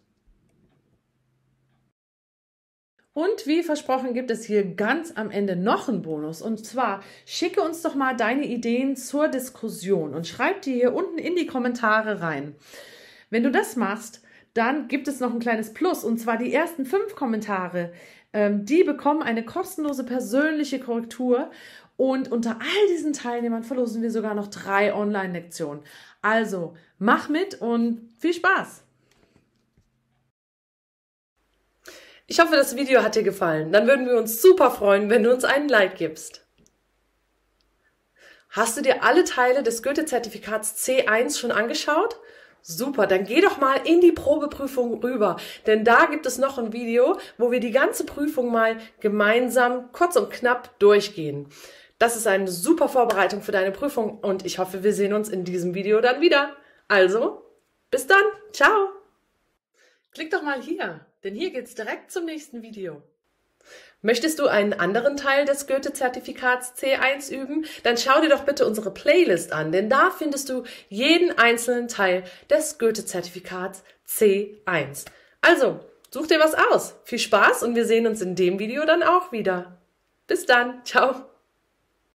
Und wie versprochen gibt es hier ganz am Ende noch einen Bonus. Und zwar schicke uns doch mal deine Ideen zur Diskussion und schreib die hier unten in die Kommentare rein. Wenn du das machst, dann gibt es noch ein kleines Plus, und zwar die ersten 5 Kommentare, die bekommen eine kostenlose persönliche Korrektur und unter all diesen Teilnehmern verlosen wir sogar noch 3 Online-Lektionen. Also mach mit und viel Spaß! Ich hoffe, das Video hat dir gefallen. Dann würden wir uns super freuen, wenn du uns einen Like gibst. Hast du dir alle Teile des Goethe-Zertifikats C1 schon angeschaut? Super, dann geh doch mal in die Probeprüfung rüber, denn da gibt es noch ein Video, wo wir die ganze Prüfung mal gemeinsam kurz und knapp durchgehen. Das ist eine super Vorbereitung für deine Prüfung und ich hoffe, wir sehen uns in diesem Video dann wieder. Also, bis dann, ciao! Klick doch mal hier, denn hier geht's direkt zum nächsten Video. Möchtest du einen anderen Teil des Goethe-Zertifikats C1 üben? Dann schau dir doch bitte unsere Playlist an, denn da findest du jeden einzelnen Teil des Goethe-Zertifikats C1. Also, such dir was aus. Viel Spaß und wir sehen uns in dem Video dann auch wieder. Bis dann. Ciao.